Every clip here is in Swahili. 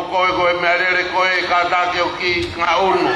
ko koe mea rere koe ka take o ki ngā unu.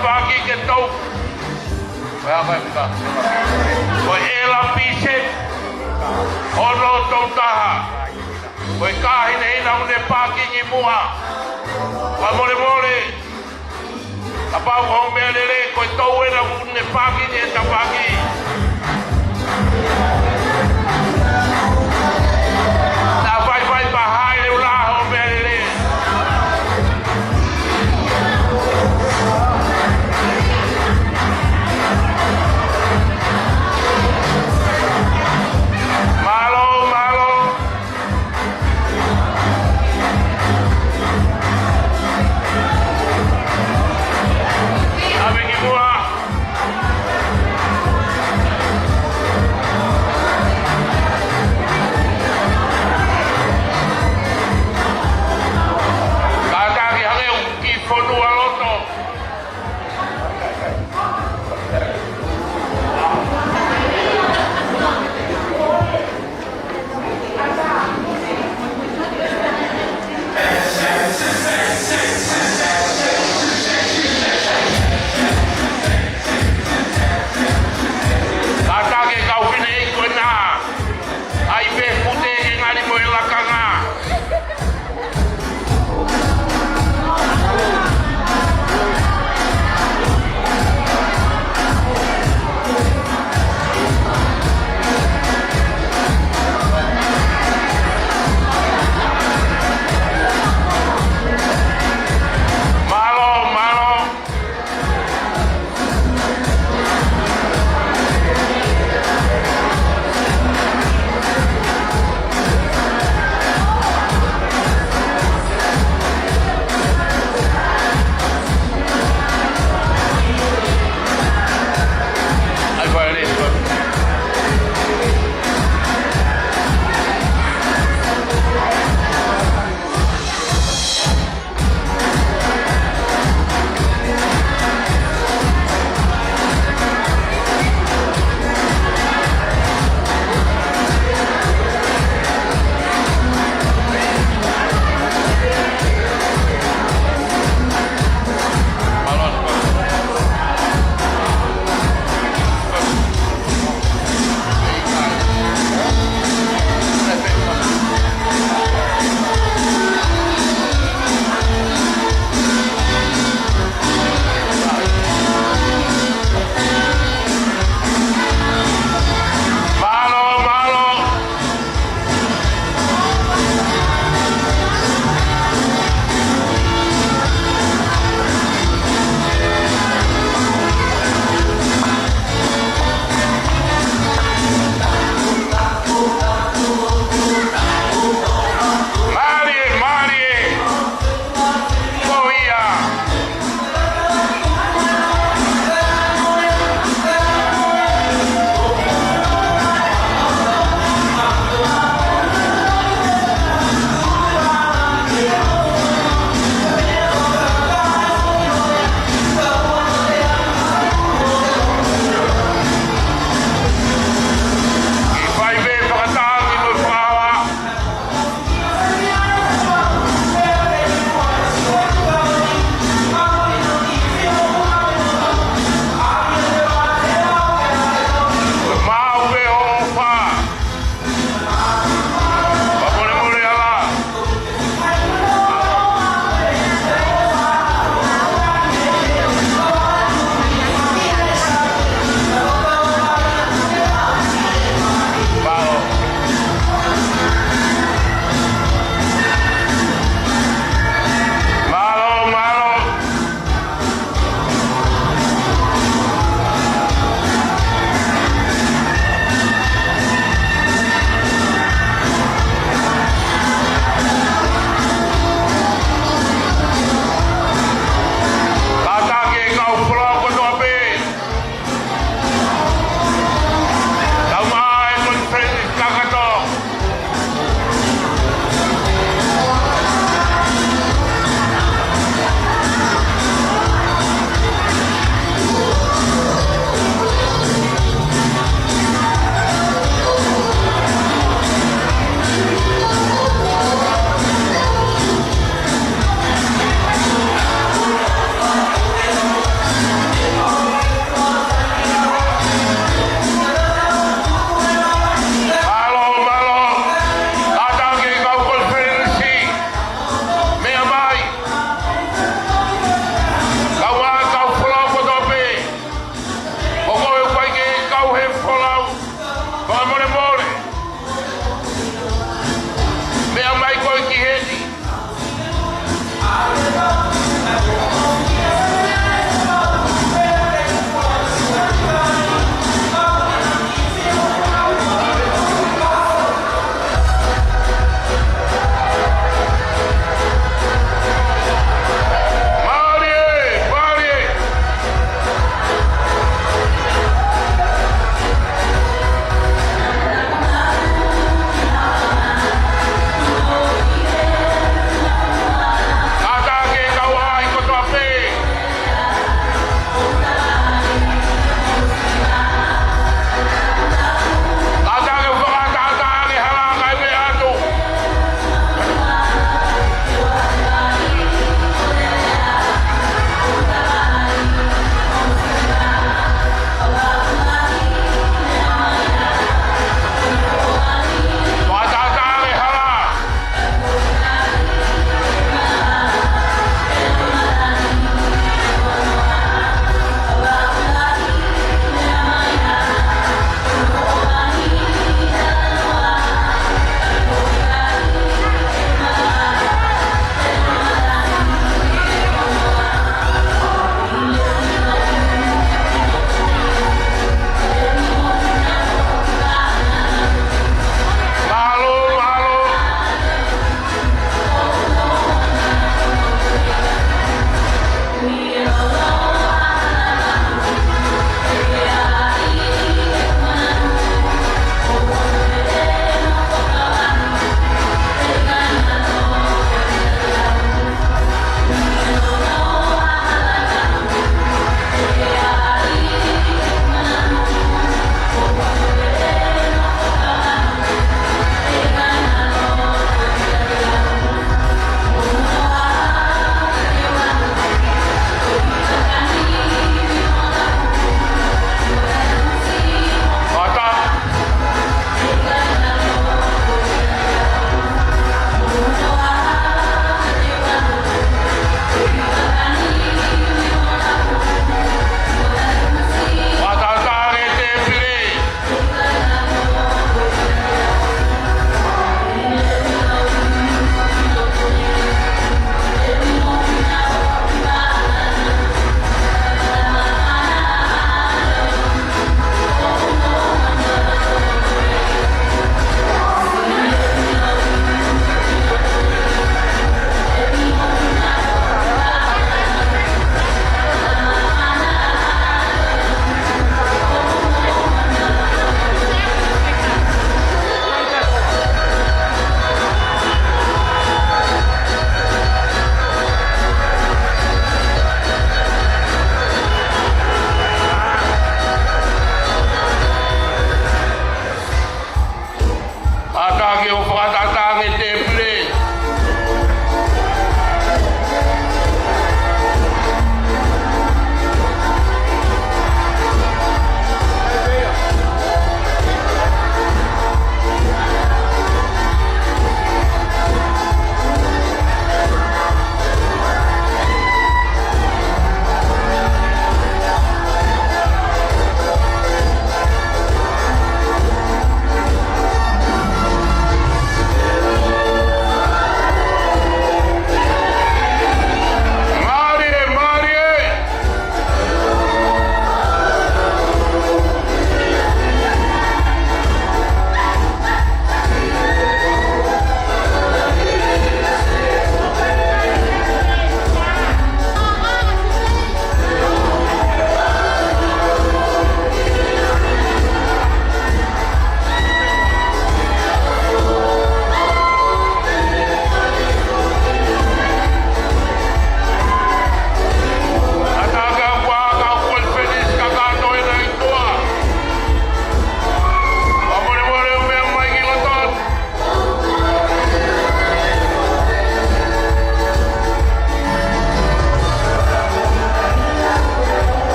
bagi ke tau. Apa kita? Koi ela pise. Ono tontaha. Koi kahine ina une pagi ni mua. Wa mole mole. Apa kau melele koi tau ena une pagi ni ta pagi. Ta vai vai bahai le ula ho melele.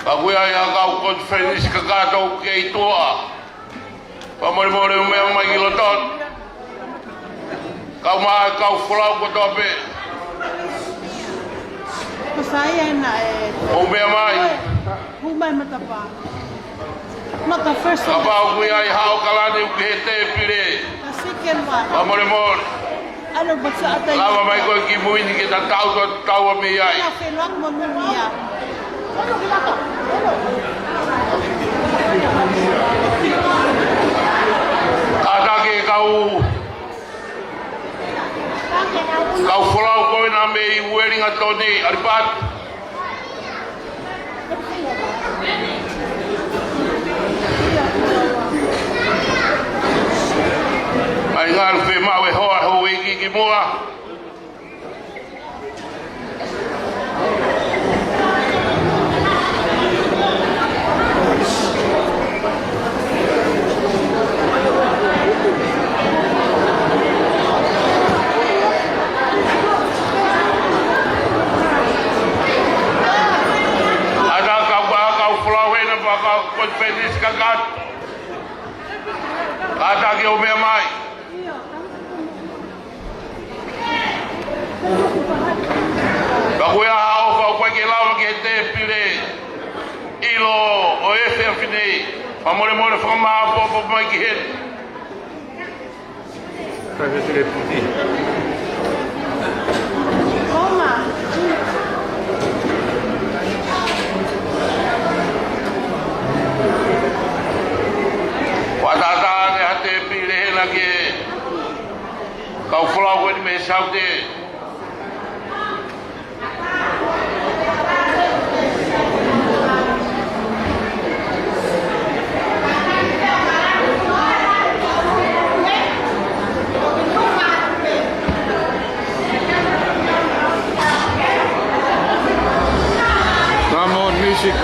Aku ya kau konferensi kagato ke itua. Pamore-more umea mai gilotot. Kau mai kau fulau ko tope. Saya na Umea mai. Humay matapa. Not the first one. Apa aku ya hao kalani ukete pile. The second one. Pamore-more. Ano ba sa atay? Lama mai ko kimuin kita tahu me ya. Na felang mo niya. Ada ke kau fulau ko na me wearing atoni arpat. Ai ngal fe mawe hoa ho ki mua. Konferensi kagat. Kata ke umea mai. Bakuya hao kau kwa kilawa ke te pile. Ilo o efe afine. Pamore-more fama apo mai ki hen. Traverse les petits. Oma. Wadata ne hate pile lagi. Kau fulau ko ni me saude. Come on, music.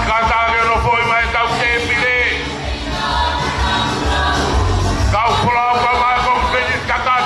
Kata ke no foi mai tau te pile. Kau fulau ko mai konferensi kagat.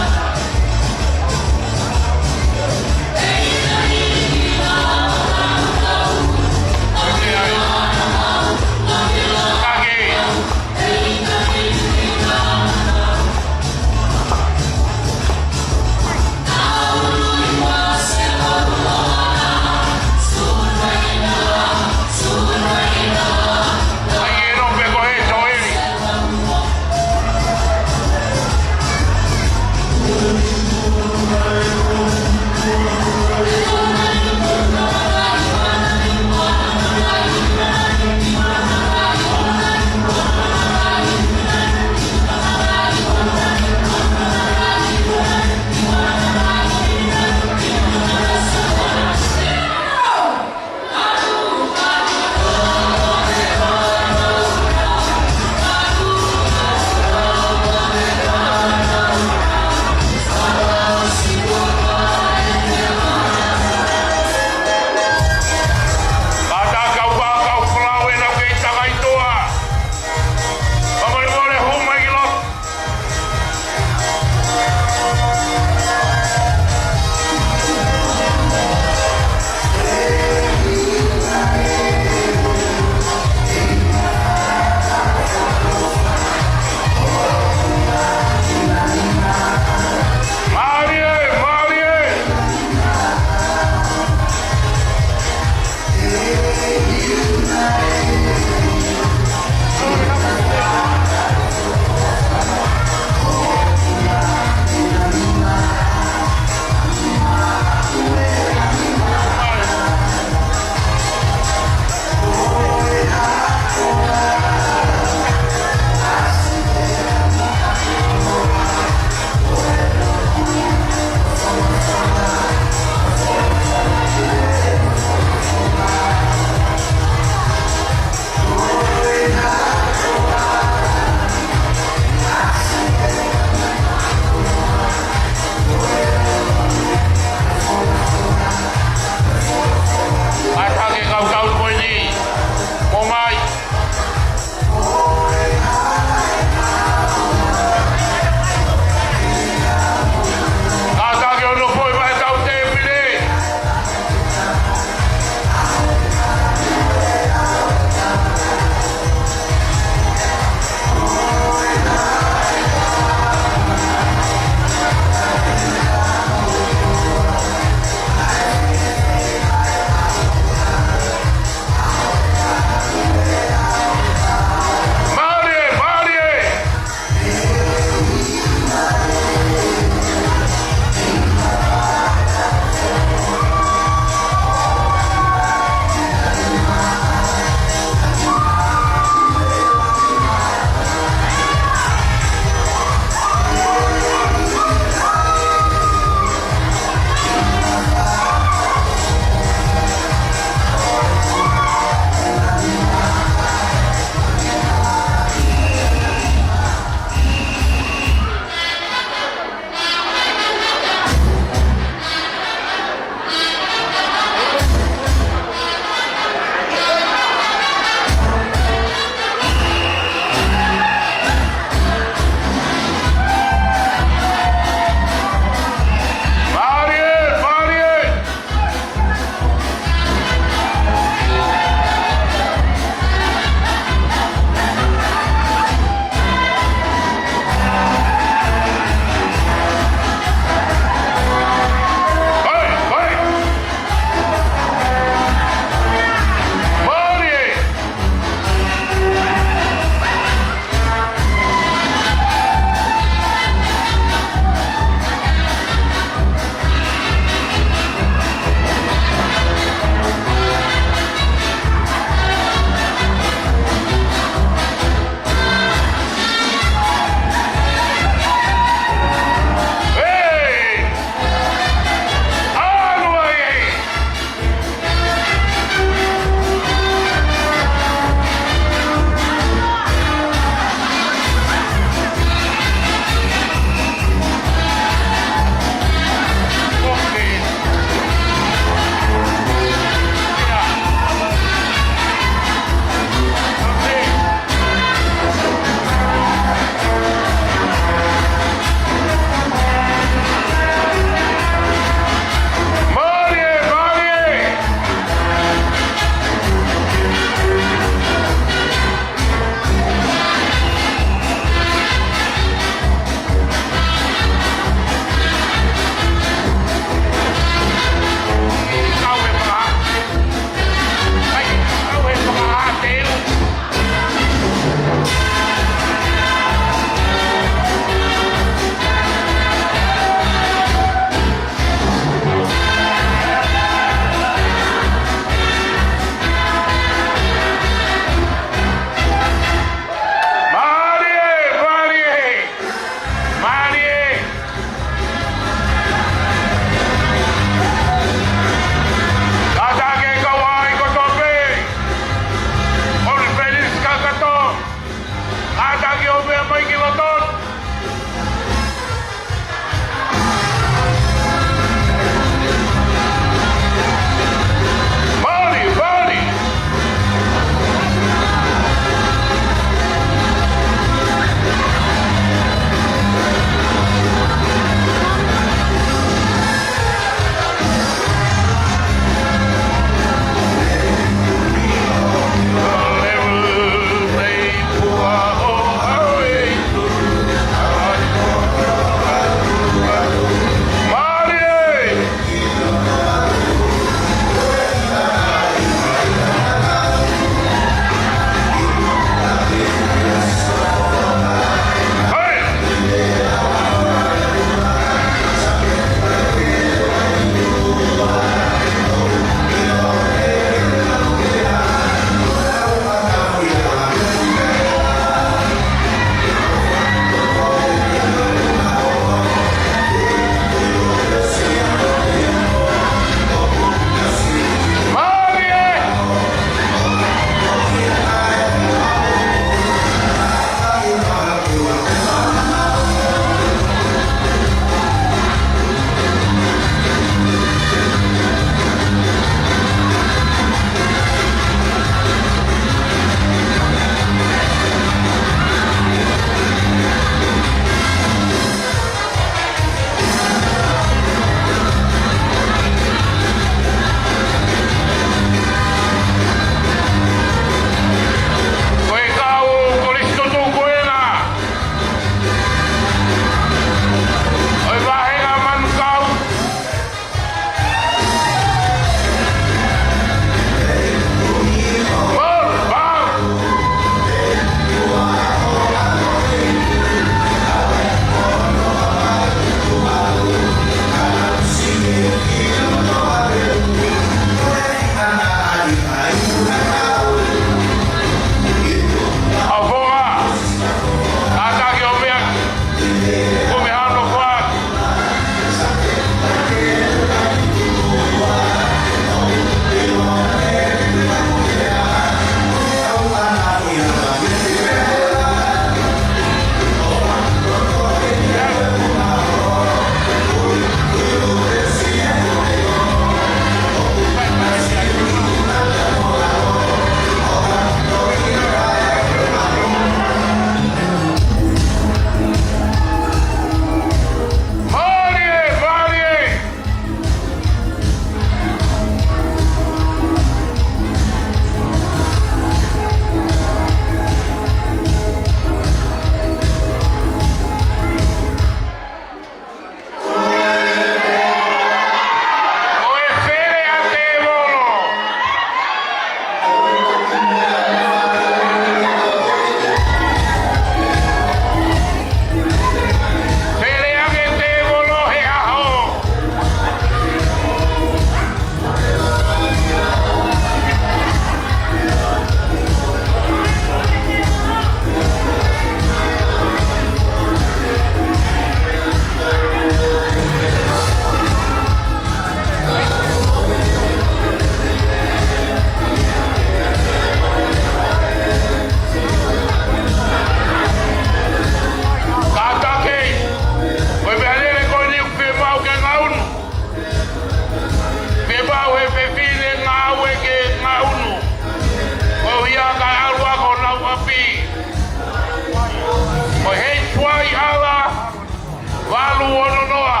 Walu ono noa.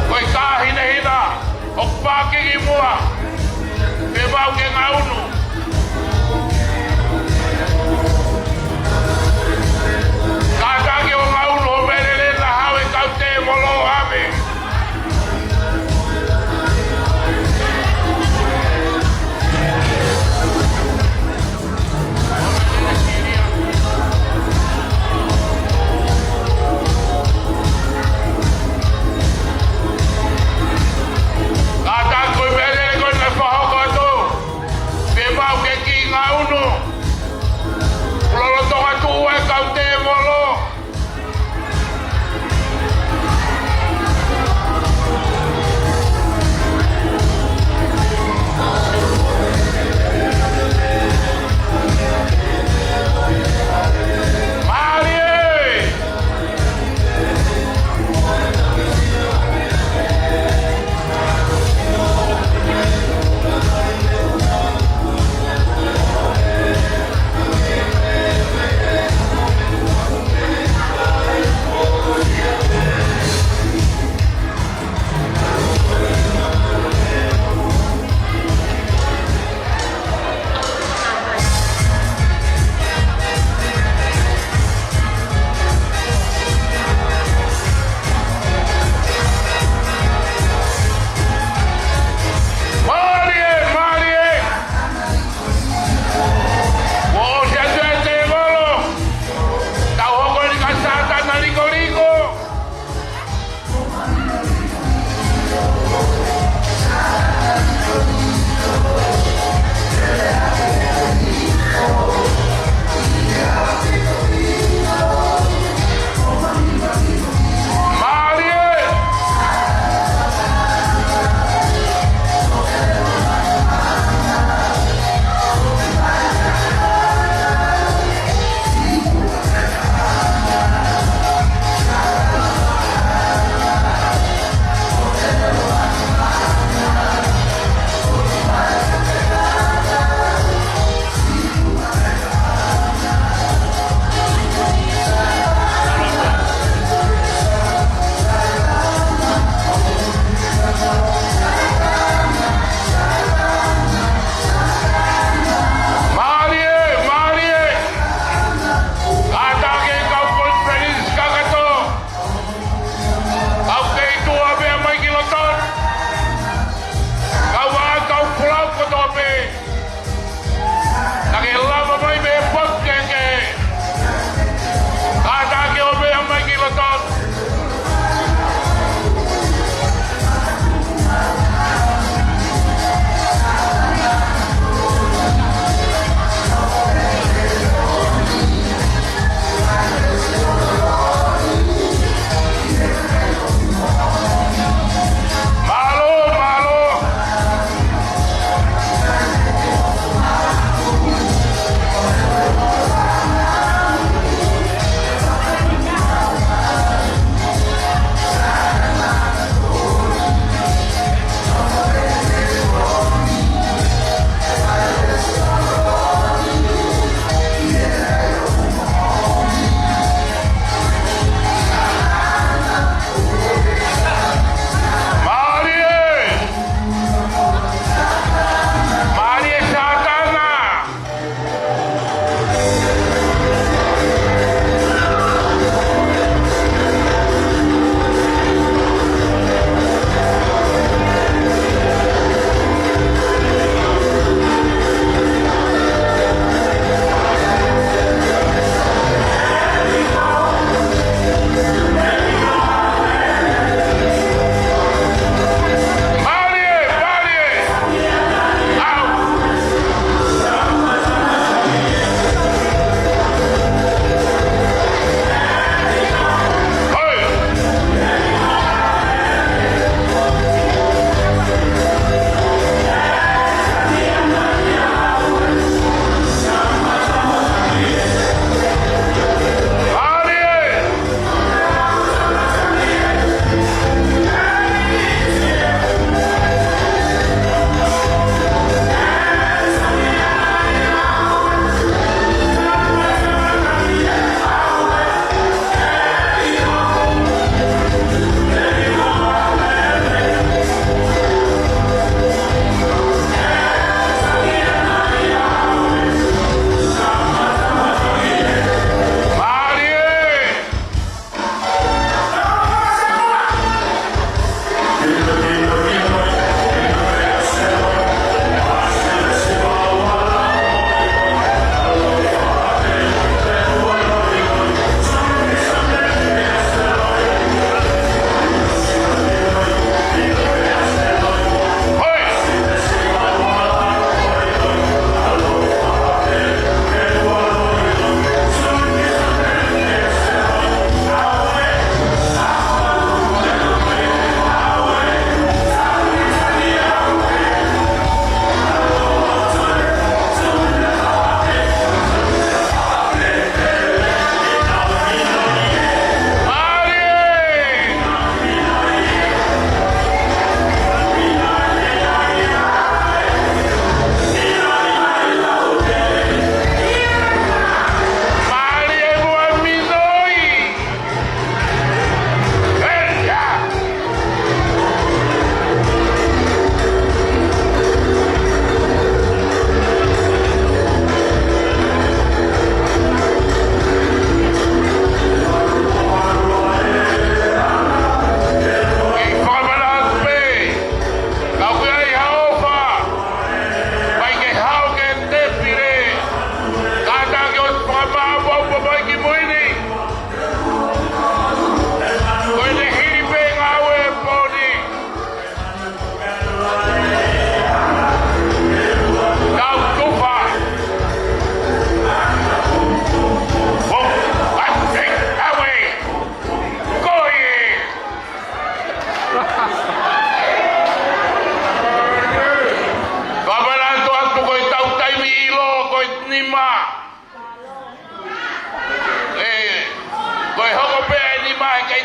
Koe kāhina hina. O pākingi mua. Me wau ke ngaunu. Kātangi o ngaunu o merele na hawe kau te molo ame. Kātangi koe merele koe na whahoko atu. Me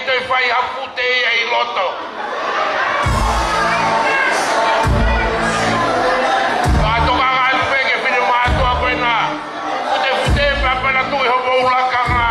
toi fai hapute ai loto. Katoka ngai peke pine mātua koe nā. Fute pēpana tui hopo ulaka ngā.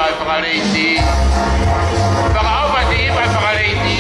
vai whakareiti. Whakaau pati vai whakareiti.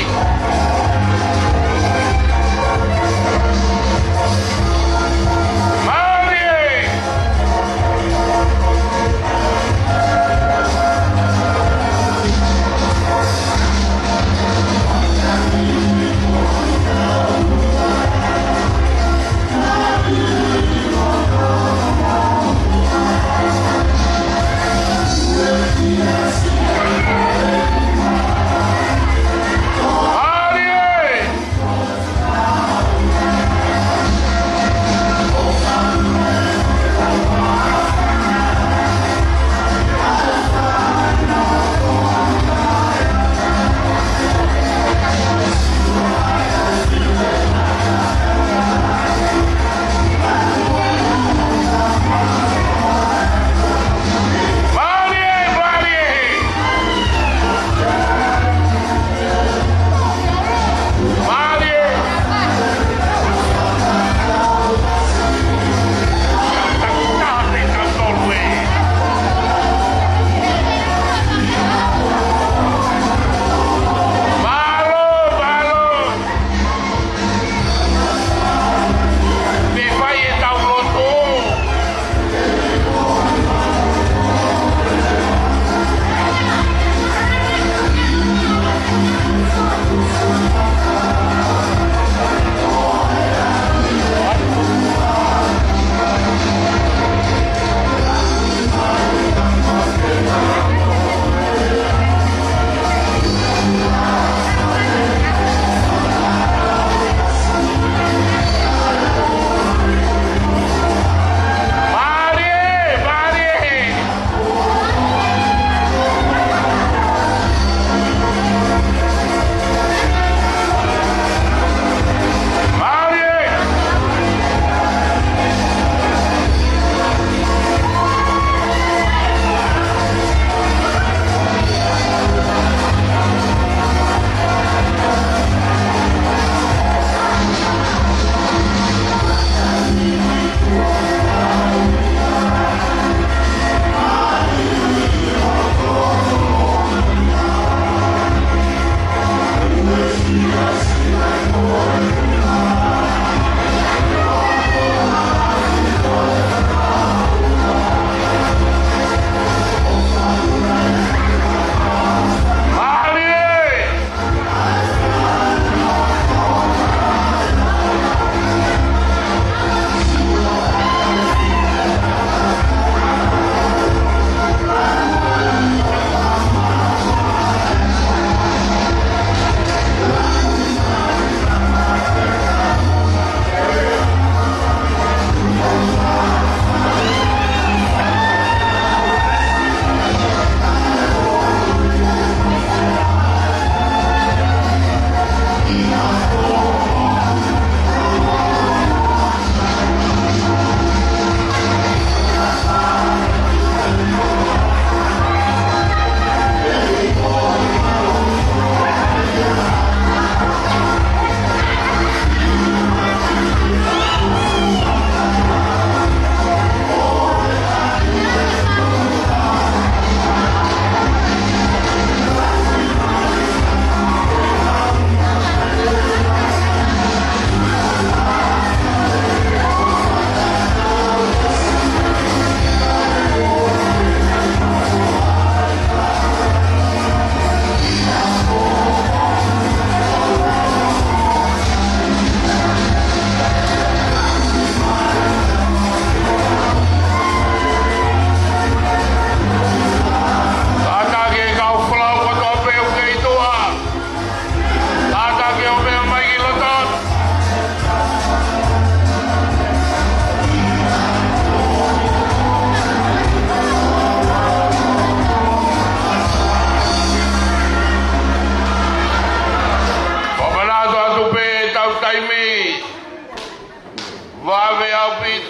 Vave au pit.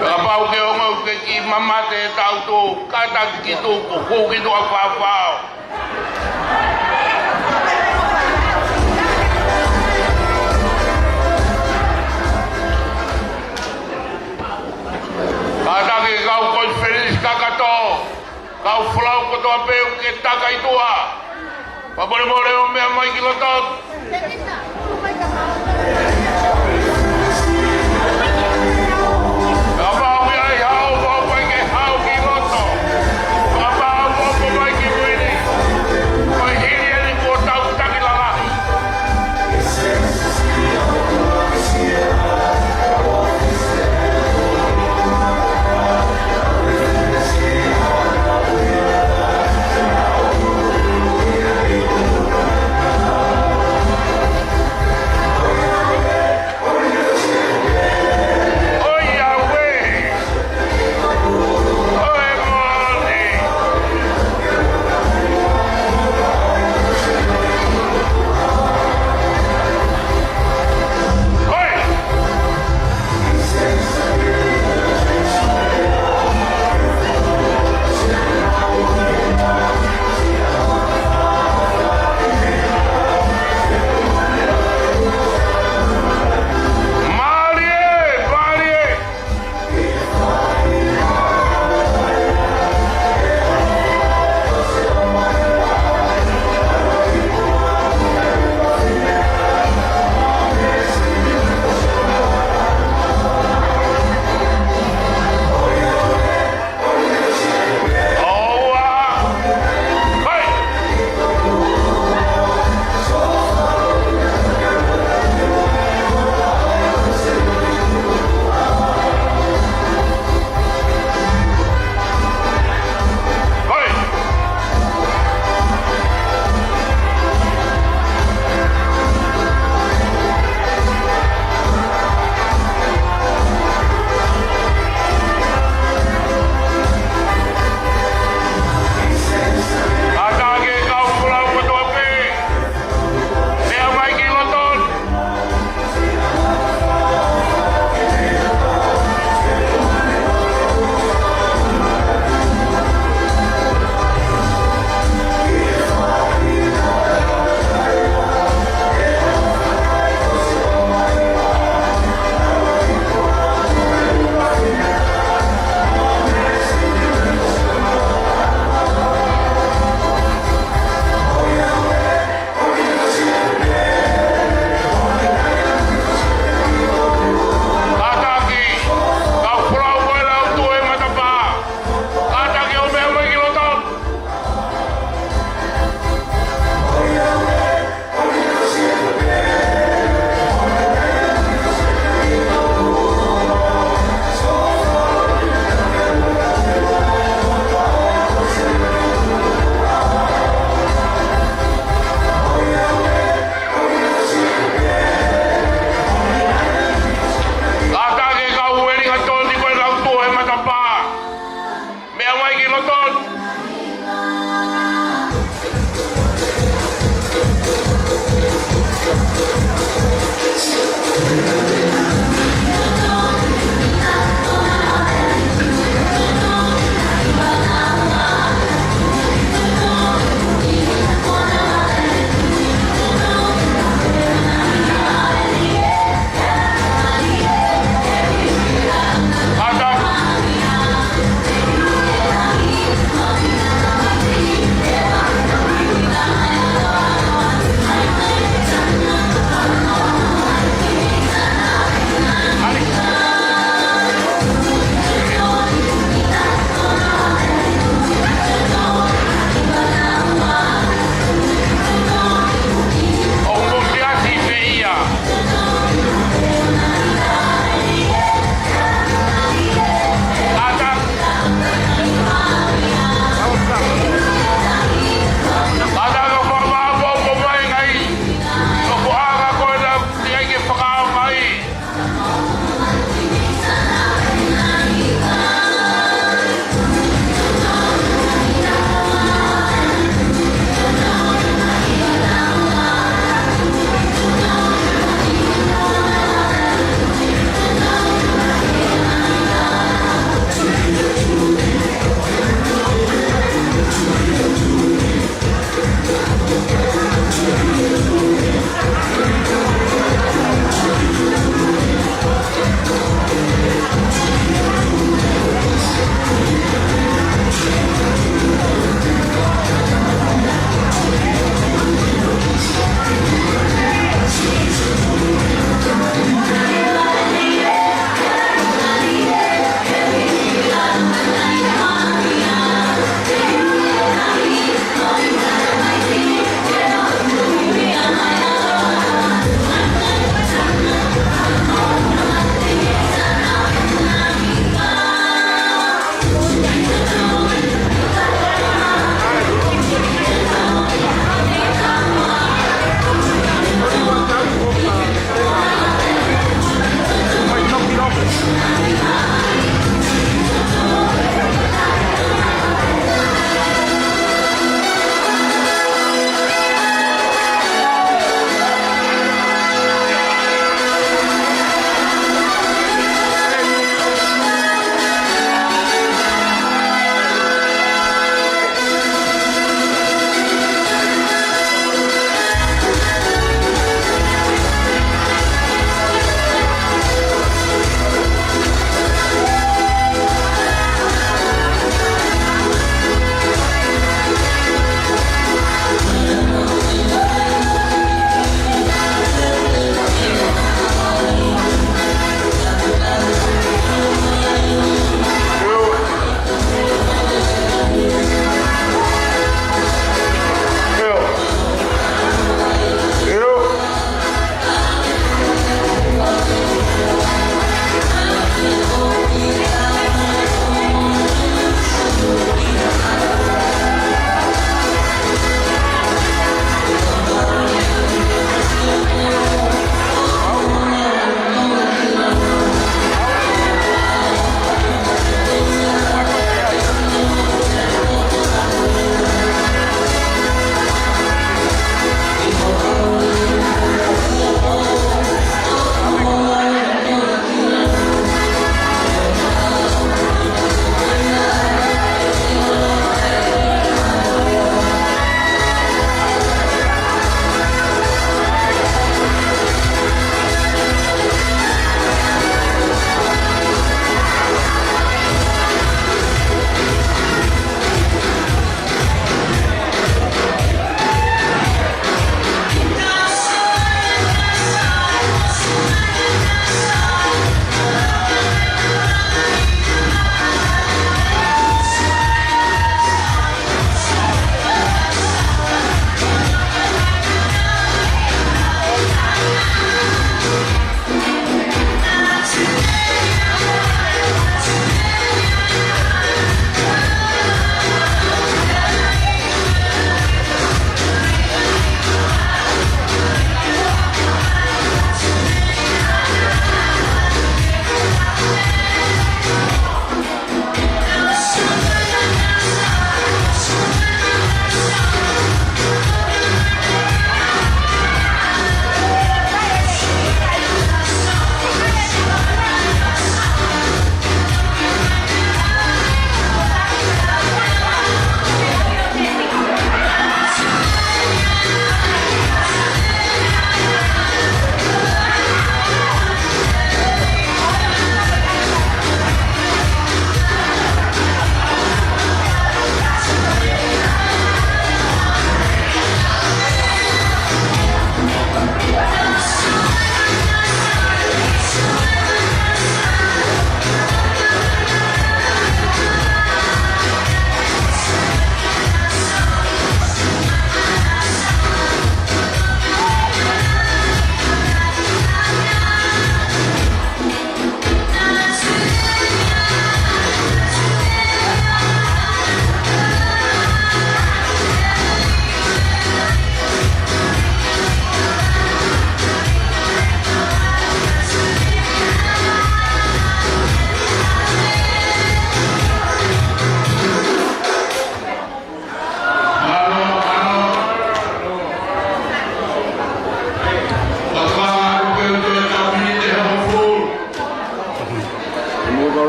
Kapau ke onga ke ki mamate tau tu kata ki tu ku ki tu apa. Kata ke Kau flau ko toa peu ke taka i tua. Pabore more o mea mai ki lotot. Kapau ia i hau mau pai ke hau ki loto. Kapau mau pai ki muini. Pai hiri ani kua tau taki lalahi.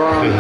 Baru.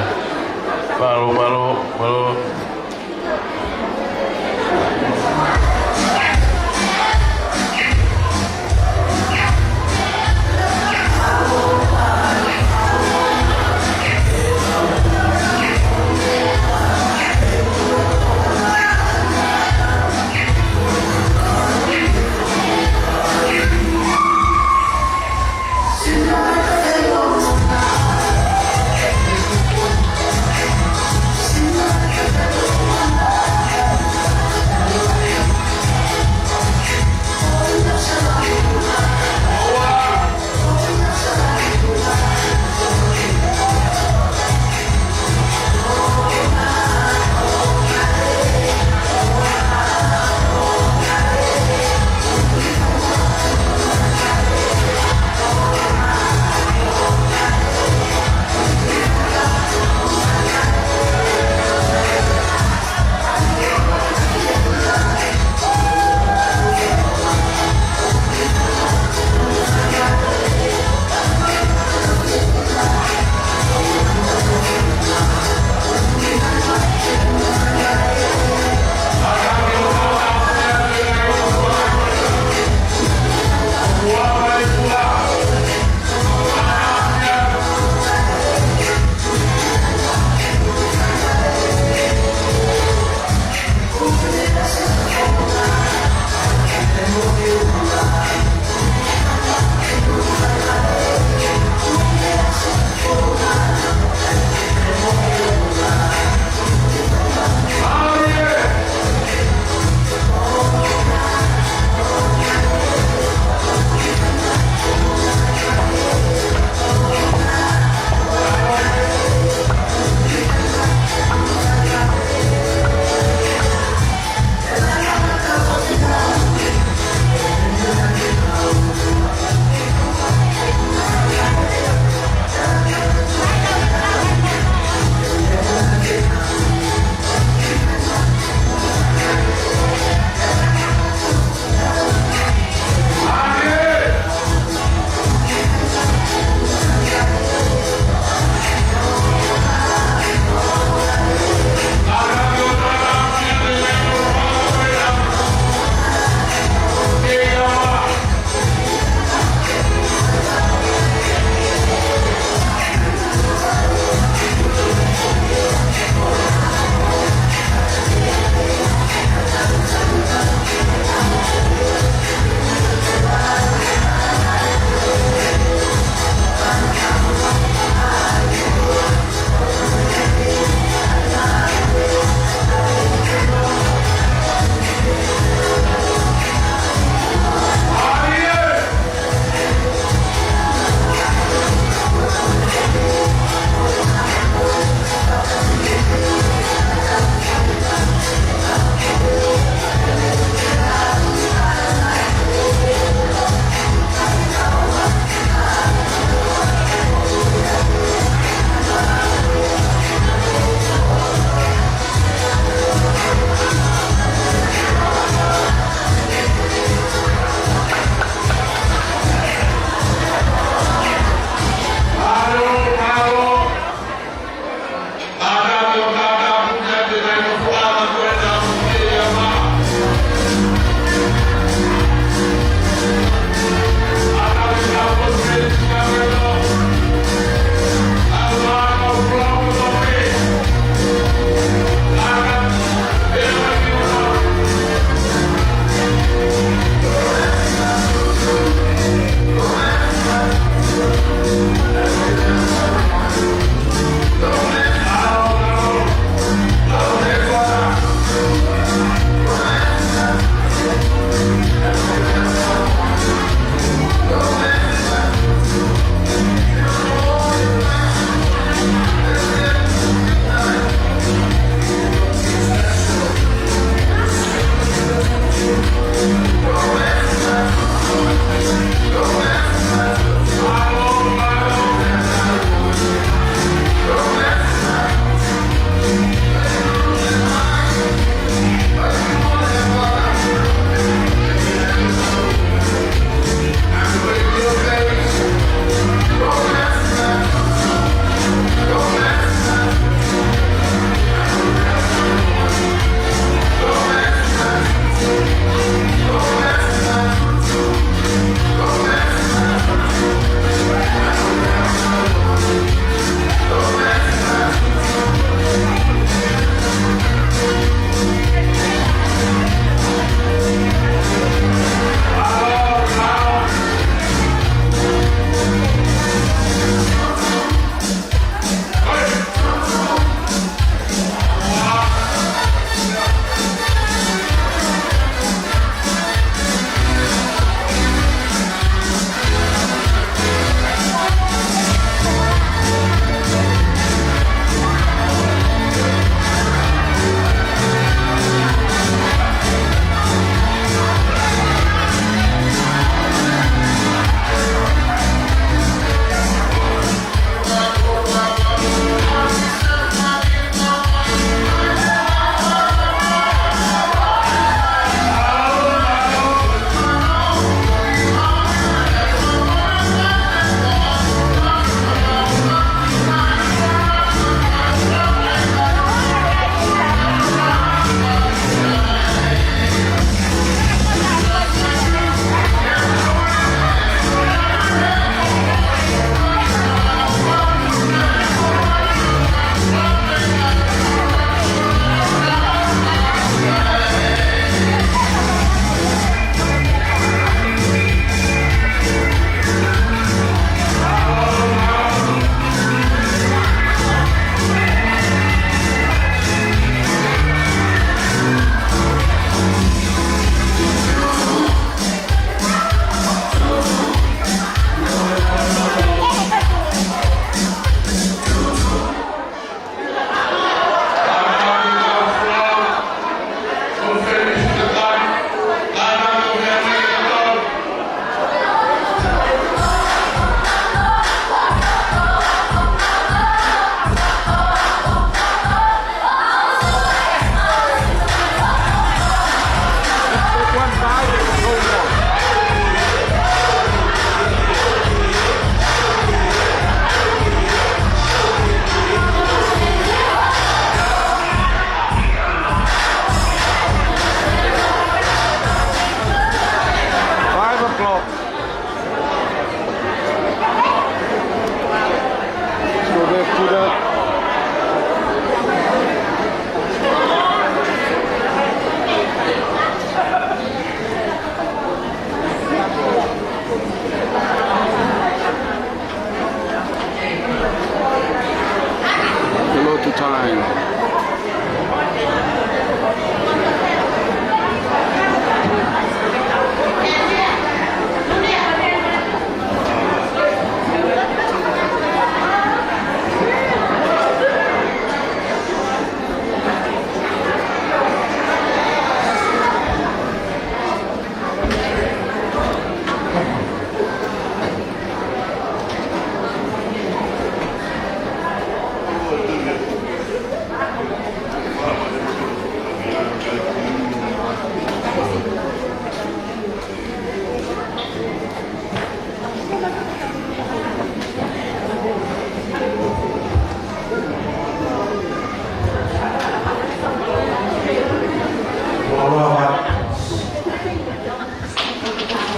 full time.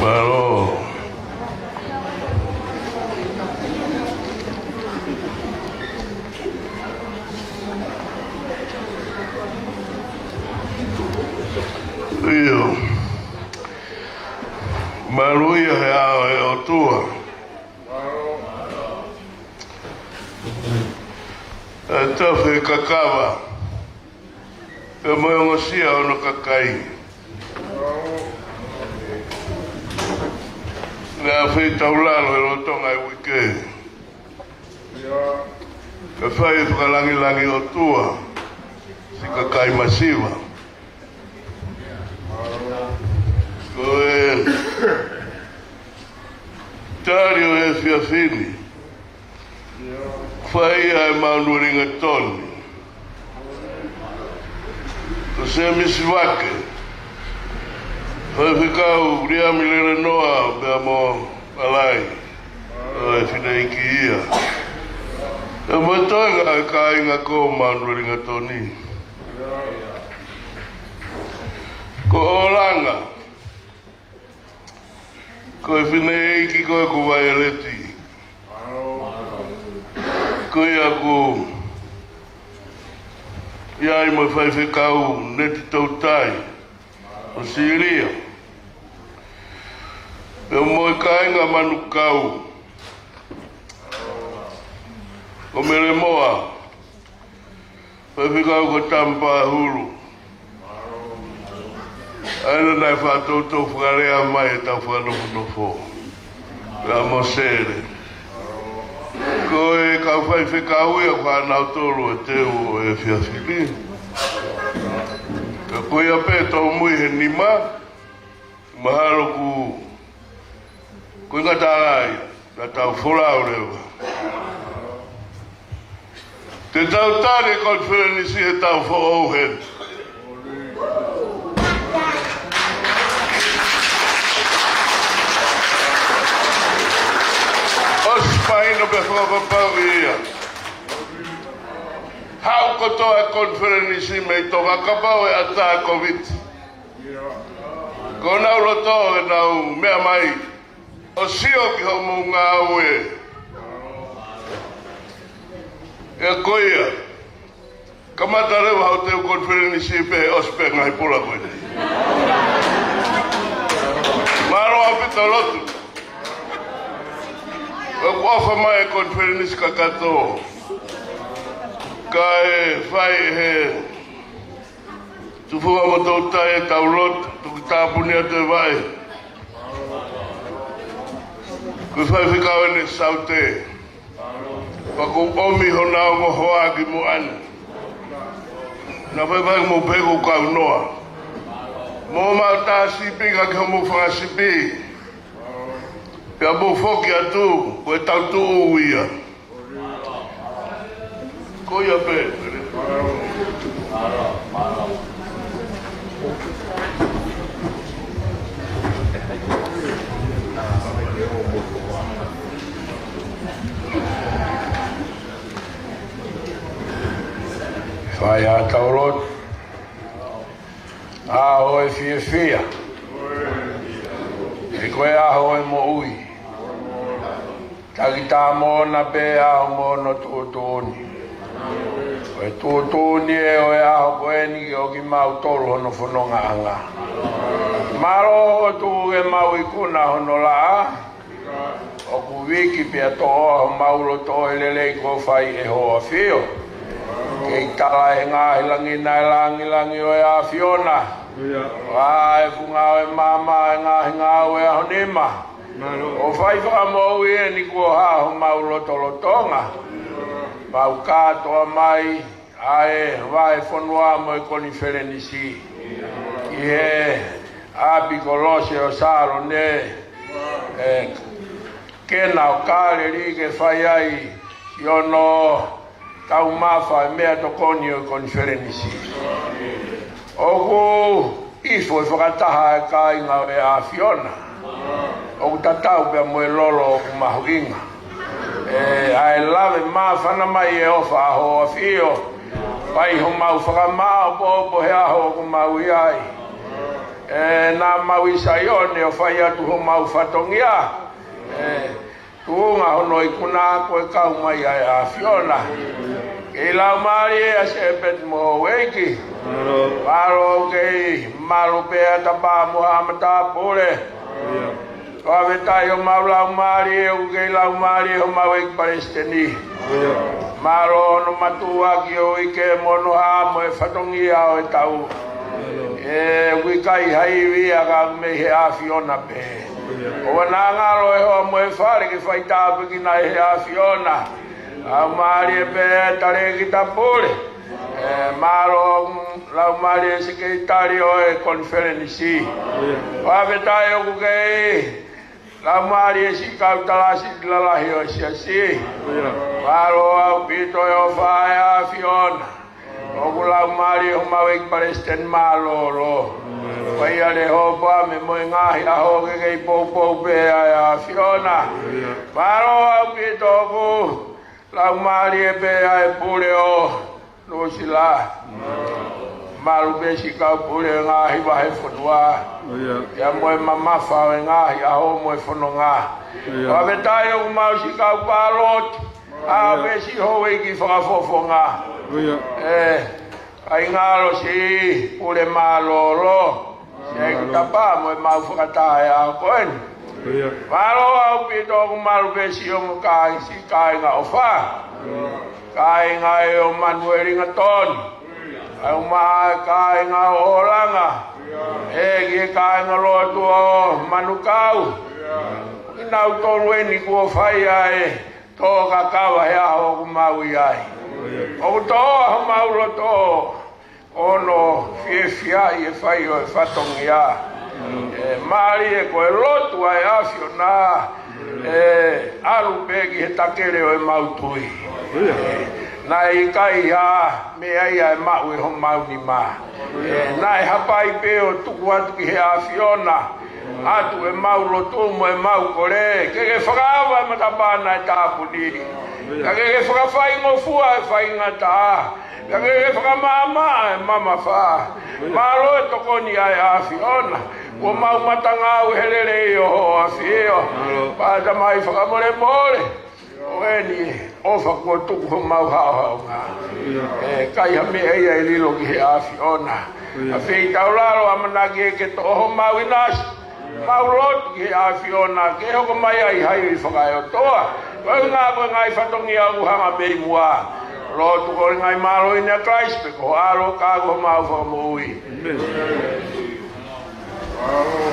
Malo. Iyo. Malo ia he o tua. E tawhi kakawa. E moe ngosia ono kakai. Nā whi taulalo e rotonga e wike. Ka whai whakalangi o tua. Si kakai masiwa. Ko e tari o e whiawhini. Whai ai maunuringa toni. Ko se misi wake. Whai whikau ria milere noa bea mo alai. E whina iki ia. E matoinga e ka inga ko maunuringa toni. Ko oranga. Ko e whina iki ko e ku vaireti. Ko ia ku iai mo whai whikau neti tautai. O Siria. E moe kainga manu kau. O mere moa. Whai whikau ko tampa huru. Aina nai whātou tau whakarea mai e tau whanofo. Ka mo sere. Ko e kau whai whikau ia whanau tolu e teo e whiawhiri. Ka koe a pē tau mui he nima. Maharo ku. Koe ngata ai. Ka tau whorau rewa. Te tau tāne konferenisi he tau whaohen. Ospaino pe whakapau ia. Hau kotoa e konferenisi mei toka kapau e ata COVID. Ko nau roto e nau mea mai. O sio ki homo ngā ue. E koia. Kamata rewa hau teo konferenisi pe ospe ngai pula koe. Maro apita lotu. E kuafa mai e konferenisi kakato. Ka e whai he tufunga mo tau tae tau lot tuku tāpuni atu e vai. Ko whai whikau ene saute. Paku omi hona o mo hoa ki mo ane. Na whai whai mo peko kau noa. Mo mau tā sipi ka ki mo whanga sipi. Pea mo whoki atu ko e tau tu uia. Ko ia pe. Whai a taurot. A hoe fia. E koe a hoe mo ui. Taki tā mōna pe a mo no tōtōni. E tōtōni e o e aho koe ni ki o ki mau tolu hono whanonga anga. Maro o tū e mau i kuna hono la. O ku wiki pia tō o maulo tō e lelei ko whai e hoa whio. tala e ngā hilangi nai langi o e a Fiona. Wa e funga o e mama e ngā hinga o e ahonima. O whai whakamau e ni kua haho mau lotonga. Mau kātoa mai ae wae whanua mo e koni wherenisi. Ki he api kolose o saro ne. Kena o kāre ri ke whai ai i ono tau mawha e mea tokoni o e koni wherenisi. Oku ifo e whakataha e ka inga e a Fiona. Oku tatau pia mo e lolo o ku mahuinga. Ai lave mawhana mai e ofa aho a fio. Pai ho mau whakamao po he aho ku mau iai. Nā mau isaione o whai atu ho mau whatongia. Tuunga hono i kuna koe kau mai ai a Fiona. Kei lau maari e a sepet mo weiki. Maro kei maru pea tapa Muhammad pole. Koa vetai o mau lau maari e u kei lau maari o mau eik Palestini. Maro no matua ki o ike mono ha mo e whatongia o e tau. Wikai haiwi a ka me he a Fiona pe. O nā ngaro e hoa mo e whare ki whaitapu ki nai he a Fiona. Au maari e pe tare ki ta pole. Maro lau maari e sike tari o e konferenisi. Wawetai o kukei lau maari e si kau talasi lalahi o siasi. Maro au pito e o whae a Fiona. Oku lau maari o mawek Palestine maloro. Wai ale hopa me moe ngahi a hoke kei pou pe a Fiona. Maro au pito oku lau maari e pe a e pule o Nosila. Maru besi kau pule ngahi wahe whanua. Ya moe mamafa e ngahi a ho moe whanonga. Wawetai o mau si kau palot. A besi ho eki whakafofonga. Ai ngaro si pule malolo. Se tapa moe mau whakatae a koen. Maro au pito o maru besi o mukai si kai nga ofa. Kai nga e o Manuel Ngaton. Au maa kai nga o Holanga. Ki kai nga lotu o Manukau. Inau tolu e ni kua whai ai. Tō kakawa he aho ku mau iai. O tō aho mau loto. Ono fia i e whai o e whatongi a. Maari e koe lotu ai a Fiona. Alu pegi he takere o e mautui. Nai kai ha me ai ai mau e ho mau ni ma. Nai hapai pe o tuku atu ki he a Fiona. Atu e mau lotu mo e mau kore. Ke whakawa e matapana e tāpuni. Ke whakawhai ngofua e whai ngata. Ke whakamama e mama wha. Maro e tokoni ai a Fiona. Ko mau matanga u helere i o ho a fio. Pata mai whakamore mole. Oeni, ofa kua tuku ho mau hao ngā. Kai ha me eia e lilo ki he a Fiona. A whei tau lalo a manaki e ke toho mau inasi. Mau lotu ki he a Fiona. Ke hoko mai ai hai i whakai o toa. Kau ngā koe ngai whatongi a uhanga mei mua. Lotu kore ngai malo i nea Christpe ko alo kāko mau whakamui. Thank you.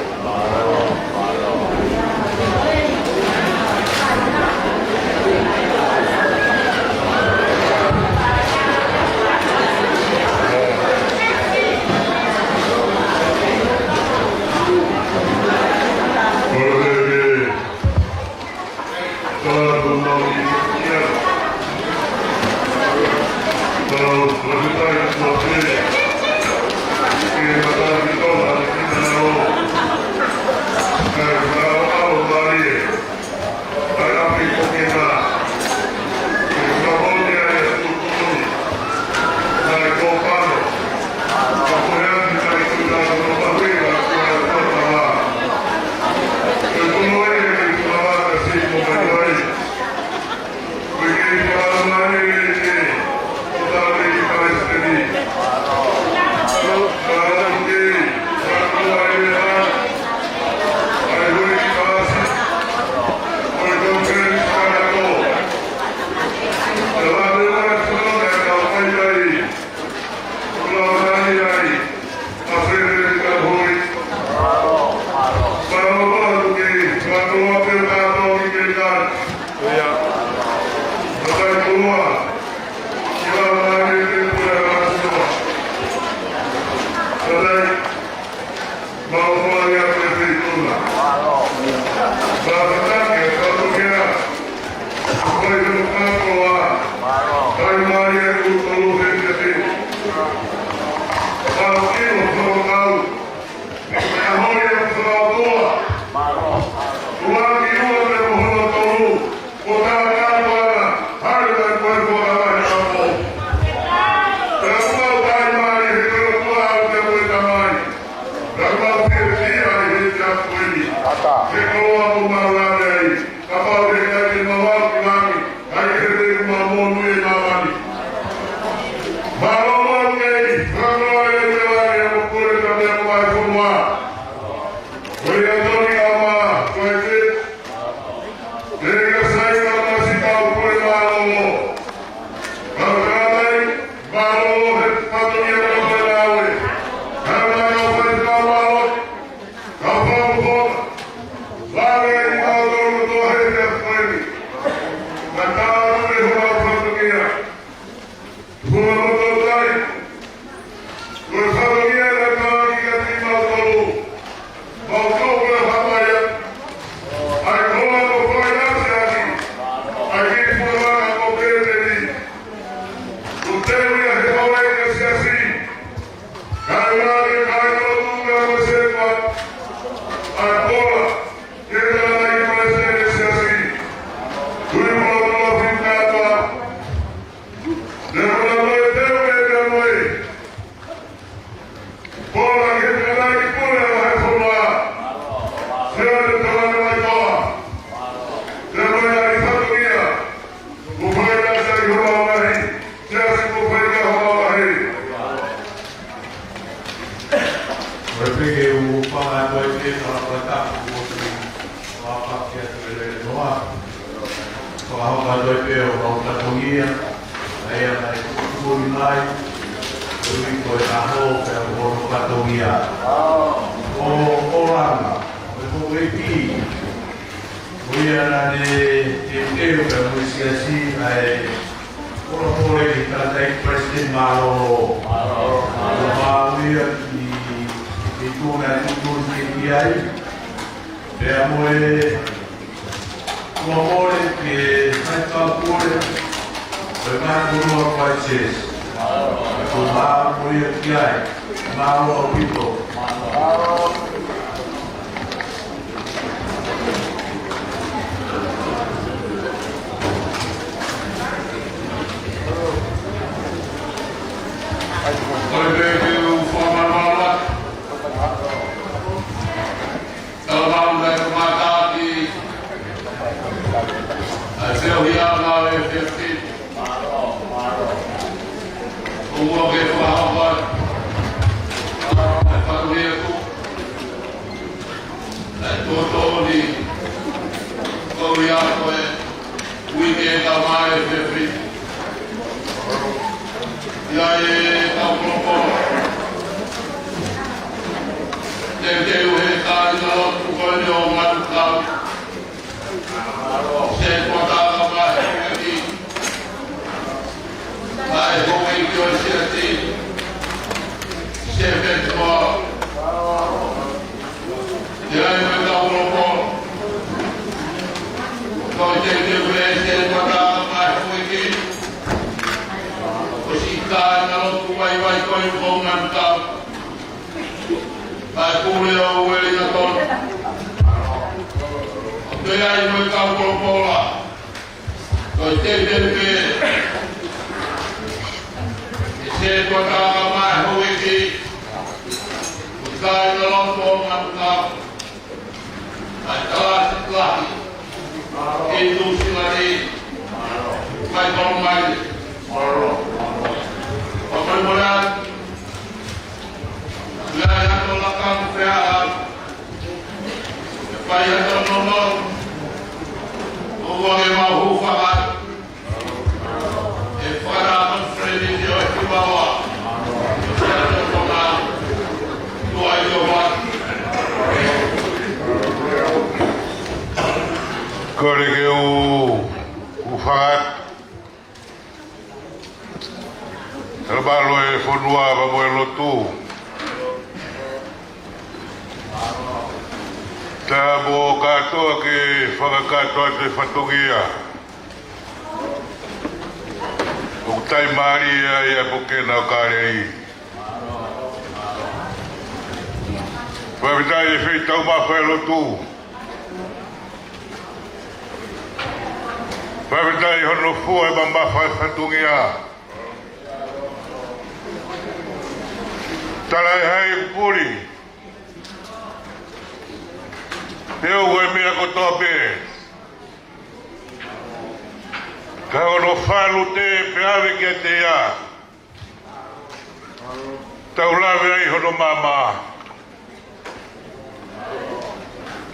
Tau lawe ai hono mama.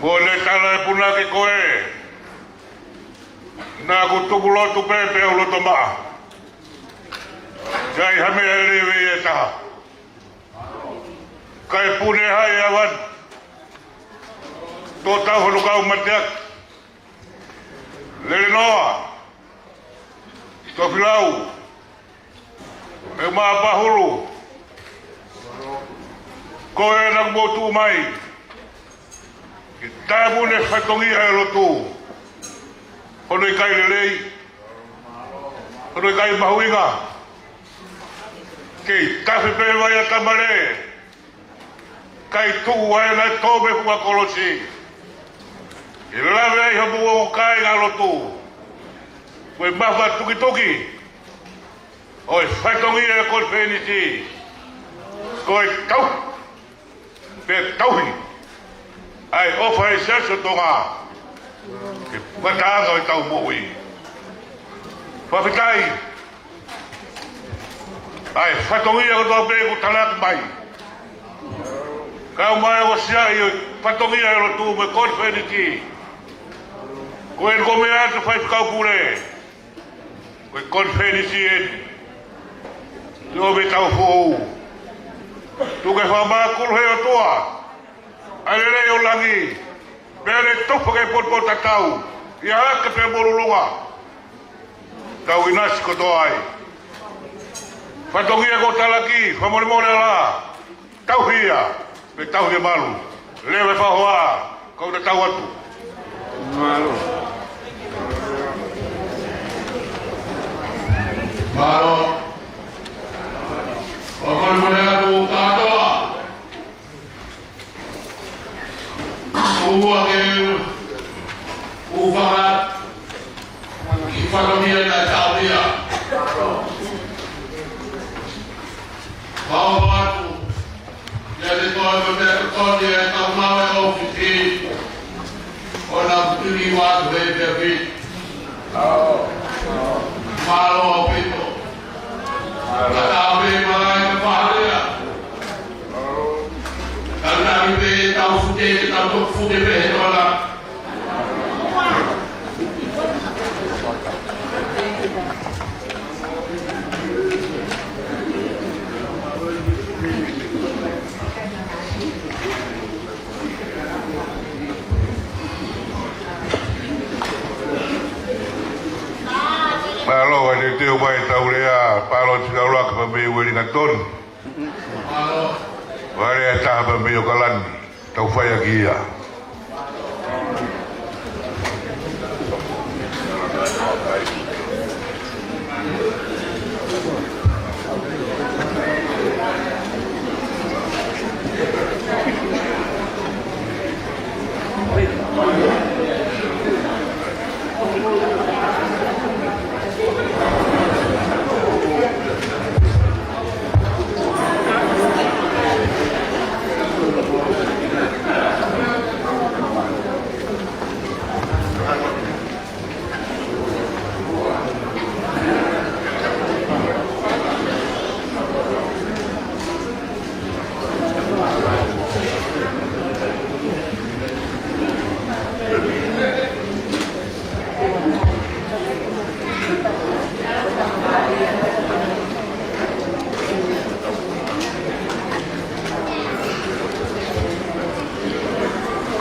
Mo le tala e puna ke koe. Nā ku tuku lotu pepe au loto maa. Kai hame e lewe e taha. Kai pune hai awan. Tō tau hono kau mateak. Lele noa. Tō whilau. E maa pahuru. Koe nang motu mai. Ki tae mune whatongi ai lotu. Hono i kai lelei. Hono i kai mahuinga. Kei tafi pewai a tamare. Kai tuu ai nai tōme kua kolosi. I lawe ai hamu o kai ngā lotu. Koe mawa tuki tuki. Oi whatongi e koe whenisi. Koe tau. Pe tauhi. Ai ofa e siaso tonga. Ke patanga o tau mo'i. Whawhitai. Ai whatongi e kotoa pe ku talaki mai. Kau mai o siai o whatongi e rotu me koe whenisi. Koe en kome atu whaifkau pure. Koe koe whenisi en. Tio me tau fōu. Tuke whamakuru he o toa. Aere o langi. Pere tofu ke potpo tatau. Ia hake pe morulunga. Tau inasi kotoa ai. Whatongi e ko talaki. Whamorimore la. Tau hia. Pe tau he malu. Lewe whahoa. Kau te tau atu. Malu. Maro. Whamorimore atu katoa. Ua ke ufahat Ifanomia na tabia Kau batu Jadi kau berdekat dia Kau mawe ofisi Kona butuni watu bebe bit Malo opito Katabe malai kepahalia Karena kita tahu sudah kita untuk sudah berdoa. Malo ada tu yang tahu dia, kalau sudah Allah kembali dengan ton. Malo. Wale ataba meyo kalani taufaya gia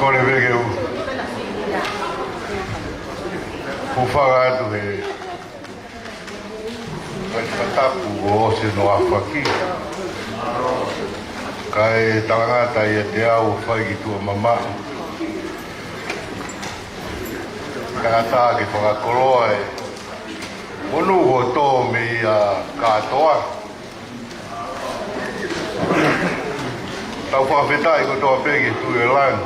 Kore vege Fufagado Kai katapu o se no afaki Kai tangata ia te au whai ki tua mama Kata ki whakakoroa e Onu ho tō me ia katoa Tau whawhetai ko toa pegi tu e lan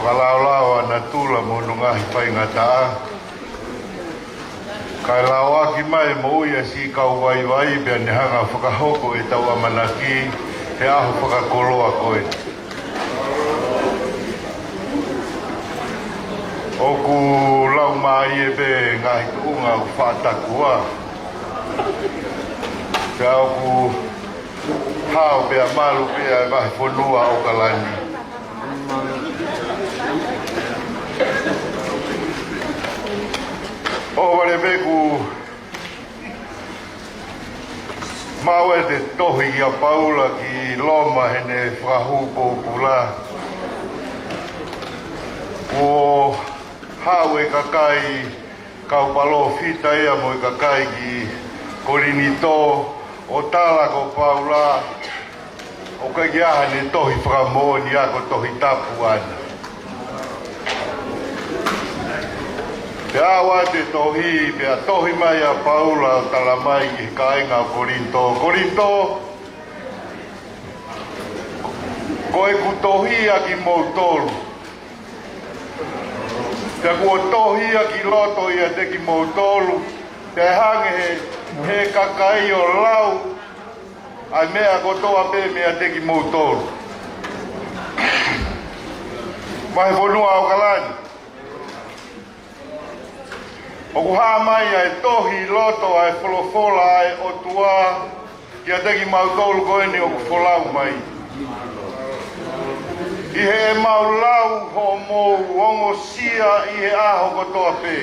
Whakalaulau ana tula mo nungahi whai ngataa Kai lau aki mai mo ia si kau wai wai Bea ne hanga whakahoko e tau amanaki He aho whakakoloa koe Oku lau mai e be ngahi kuunga u whatakua Pea oku hao pea malu pea e vahe whanua o kalani. O wale veku mau e te tohi a Paula ki loma hene whahupo pula. O hao e kakai kau palo fita ia mo e kakai ki korinito o tala ko Paula o ka giaha ne tohi whakamoni a ko tohi tapu ana. Te awa te tohi, pea tohi mai a Paula o tala mai ki ka inga o Korinto. Korinto, ko e ku tohi a ki moutolu. Te ku o tohi a ki loto ia te ki moutolu, te hange he kakai o lau, ai mea ko toa pe mea te ki moutolu. Mahe whanua o kalani. O ku haa mai ai tohi loto ai wholofola ai o tua kia teki mautolu koeni o ku wholau mai. I he e maulau ho mou ongo sia i he aho kotoa pē.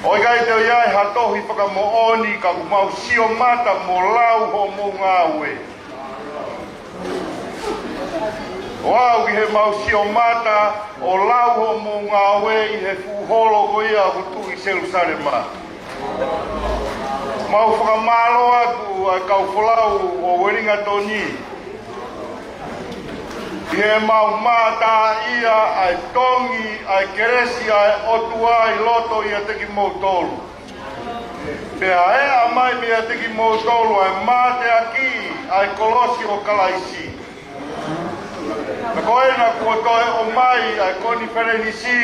O i kai teo iai ha tohi whakamooni ka ku mau sio mata mo lau ho mou ngāwe. O au ki he mau sio mata o lau ho mou ngāwe i he fuholo ko ia ku tu i Jerusalema. Mau whakamalo aku ai kau wholau o weringa toni. I he mau mata ia ai tongi, ai keresi, ai otua, ai loto ia teki moutolu. Pea ea mai mea teki moutolu ai mate aki, ai kolosi o kalaisi. Na koena kua toe o mai ai koni whenenisi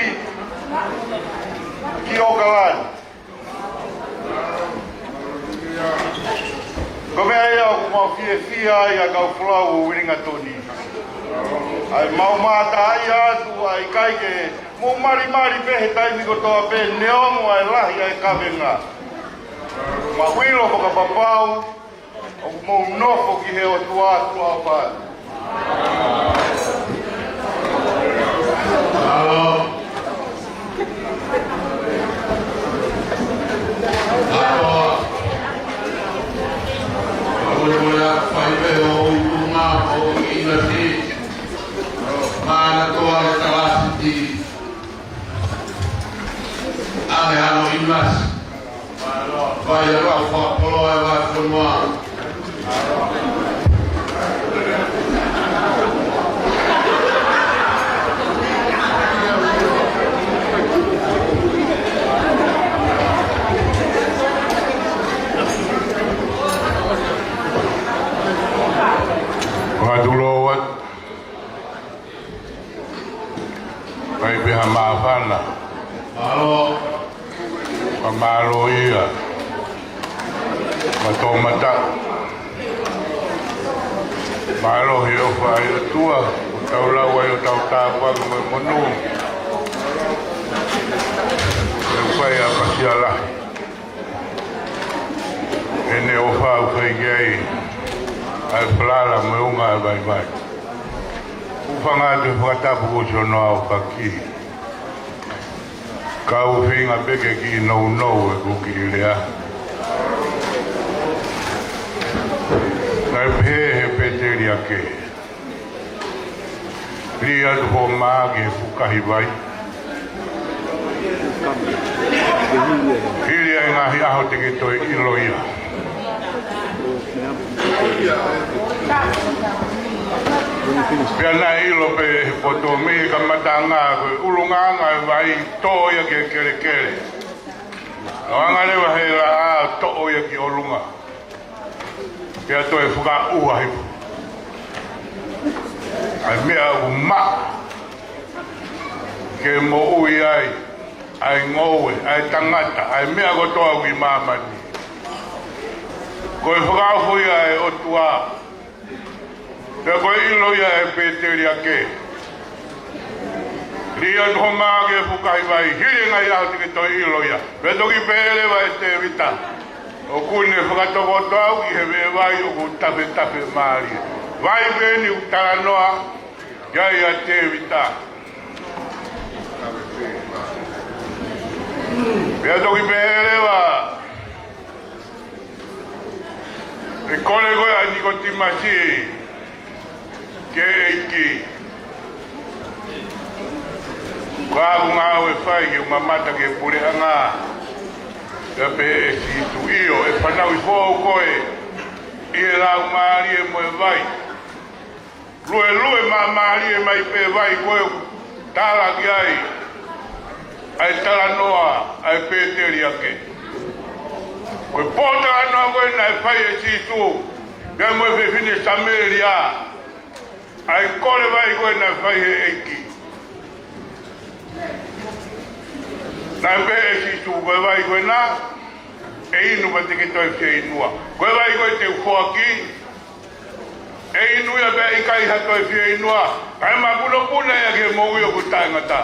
ki o kalani. Ko mea ea o mau fia ai a kau whulau o wiringa toni. Ai mau mata ai atu ai kaike mo mari pehe taimi ko toa pe neongo ai lahi ai kawenga. Ma wilo ko ka papau o mo nofo ki he o tua au pai. Halo. Halo. Mulai pai o uma o inati. Mana tua kelasiti. Ane halo imas. Pai rafa polo eva semua. Madulowat Pai biha maafana Halo Pamalo ia Matomata Malo hiyo fai tua Utaula wayo tautapa Monu Fai apasiala Ene ofa ufai gai ai plala meunga ai vai. Ufanga te whakatapu ko sono au kaki. Ka uwhinga beke ki nou e kuki ilea. Nai pehe peteri ake. Ria tu ho maage fukahi vai. Hilia ngahi aho teke toi iloia. Pia na ilo pe poto me ka matanga ko ulunganga vai to ya ke kere. Anga le wa he la to ya ki olunga. Pia to e fuka u ai. Ai me a ma. Ke mo u ai ngowe ai tangata ai me a go to wi mama ni. Ko e whakawhu ia e o tua. Te koe ilo ia e peteri ake. Ria nho maage fukai vai. Hiri ngai au tike toi ilo ia. Pe toki pele vai te vita. O kune whakatoko au ki he me vai o ku tape maari. Vai veni u taranoa, gai a te vita. Pea toki peherewa. E kone koe a niko timasi. Ke eiki. Kwa ngā e whai ki umamata ke pureanga. Ka pe e si tu iyo e whanau I fōu koe. I e rau maari e moe vai. Lue maari e mai pe vai koe tāla ki ai. Ai tala noa ai pēteri ake. Koe pōtara noa koe nai whai e si tu. Pea moe whiwhine Sameria. Ai kore vai koe nai whai e eiki. Nai pe e si tu koe vai koe nā. E inu pa te ke toi whia inua. Koe vai koe te ufoaki. E inu ia pe i kai ha toi whia inua. Kai ma puno puna ia ke mou io ku taingata.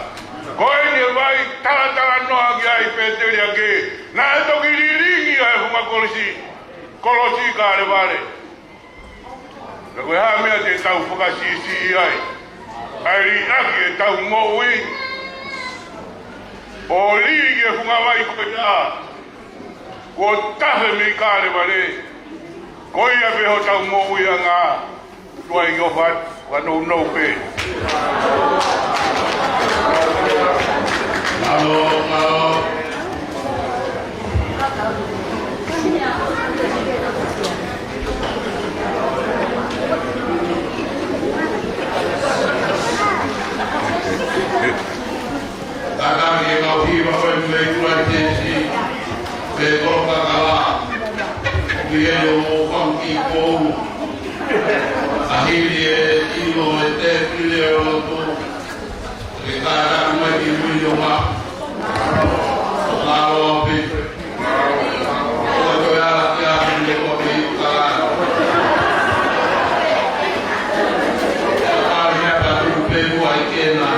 Koe ni vai tala noa ki ai pēteri ake. Nā e toki riringi ai hunga kolosi kāre vare. Na koe haa mea te tau whakasisi I ai. Ai ri aki e tau moui. O rigi e hunga vai koe nā. Ko tahe me kāre vare. Koe ia peho tau moui a ngā. Tua I ngofat, wanou nou pe. Malo. Takang ye kau hiba koe me kuai tesi. Pe koka kala. Kie o konki kou. Ahiri e ilo e te kile o tu. Ke kara mai ki muio ma. Laro pi. Koe koe ala ki a hinde ko pi kala. Kari hapa tu pe mua I kena.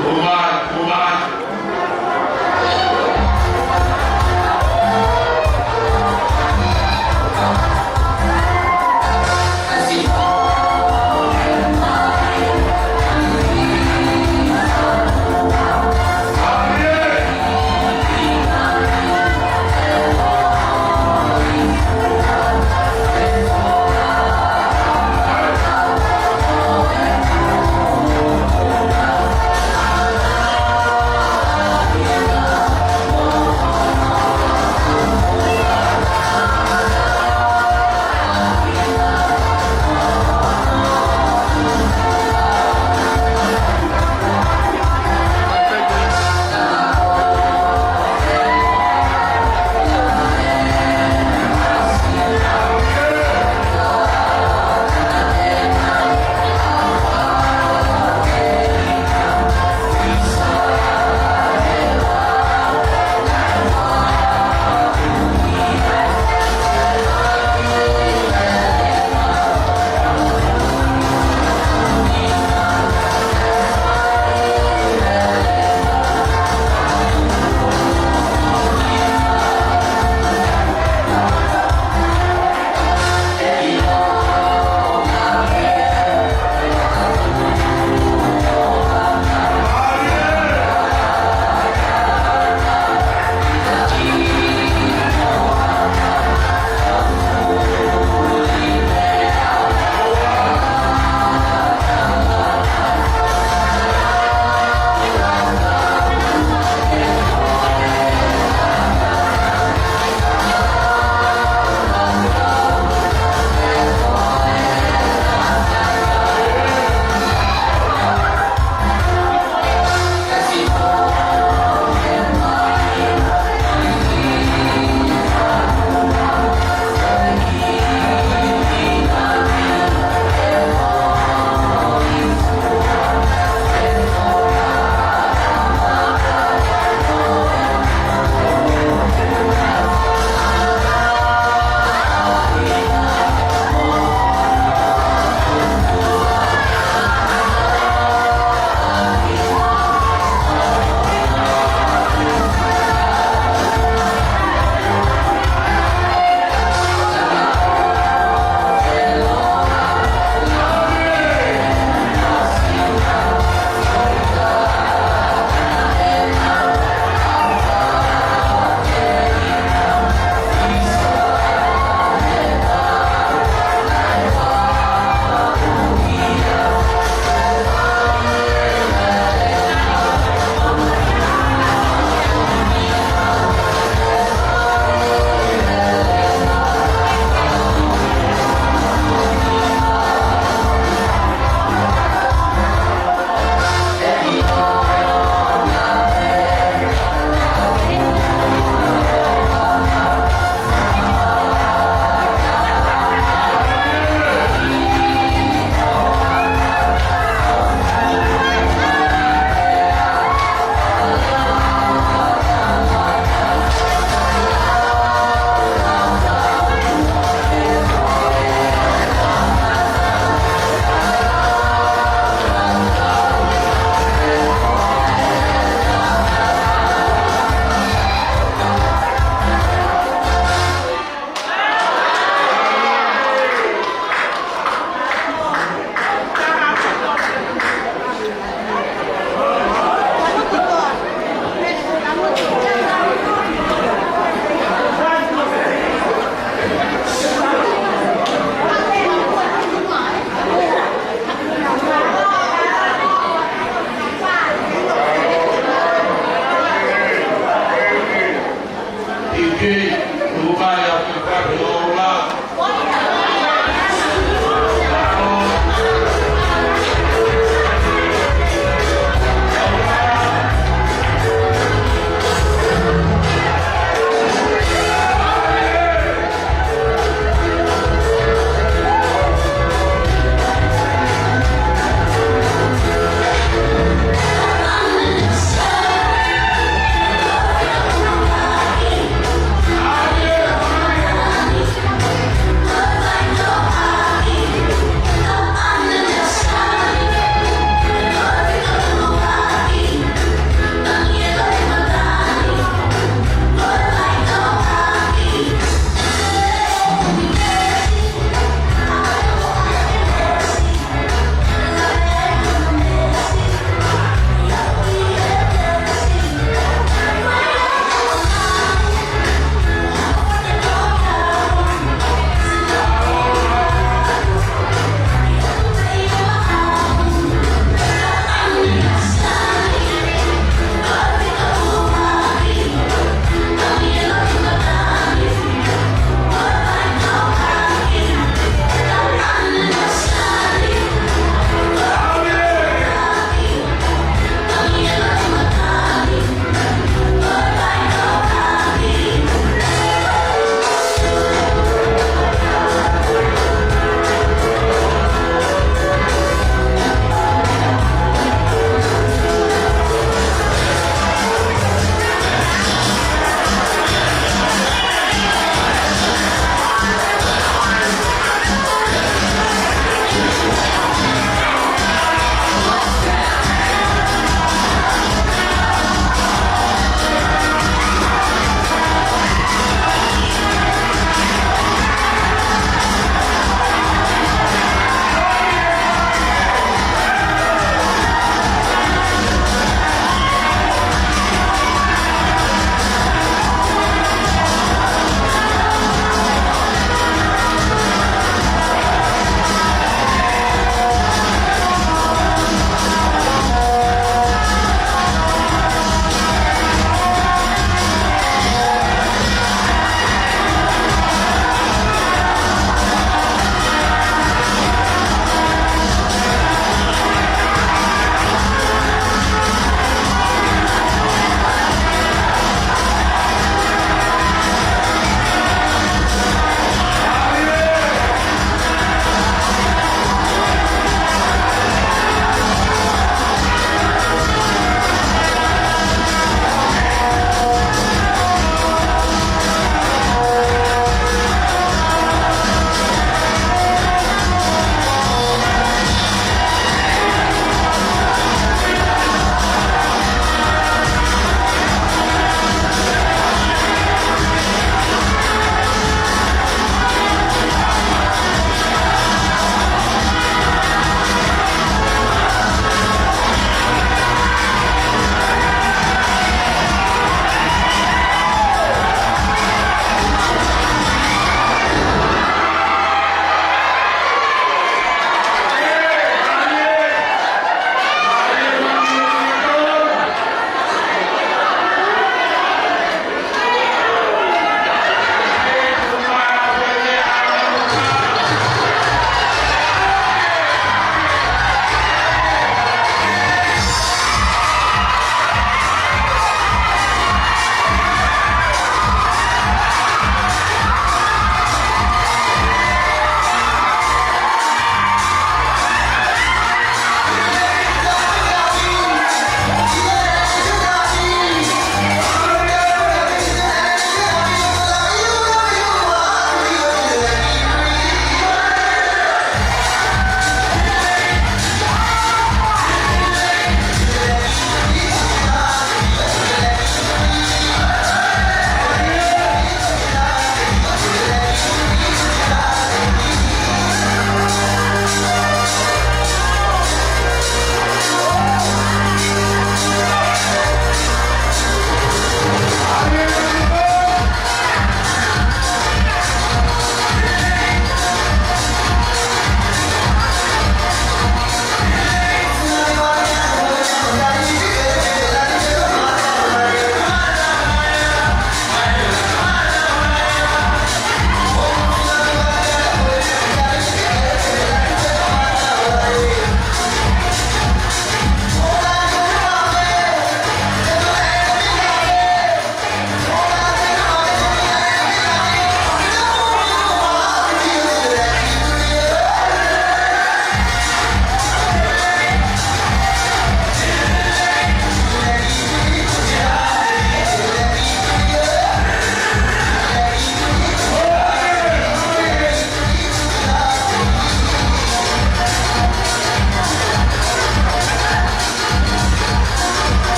Tuhan.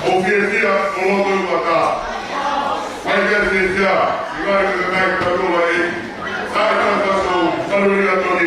Oficia, coloco eu matar. Vai ver se já, igual que você vai para o aí. Sai para a sua, para o ligatório.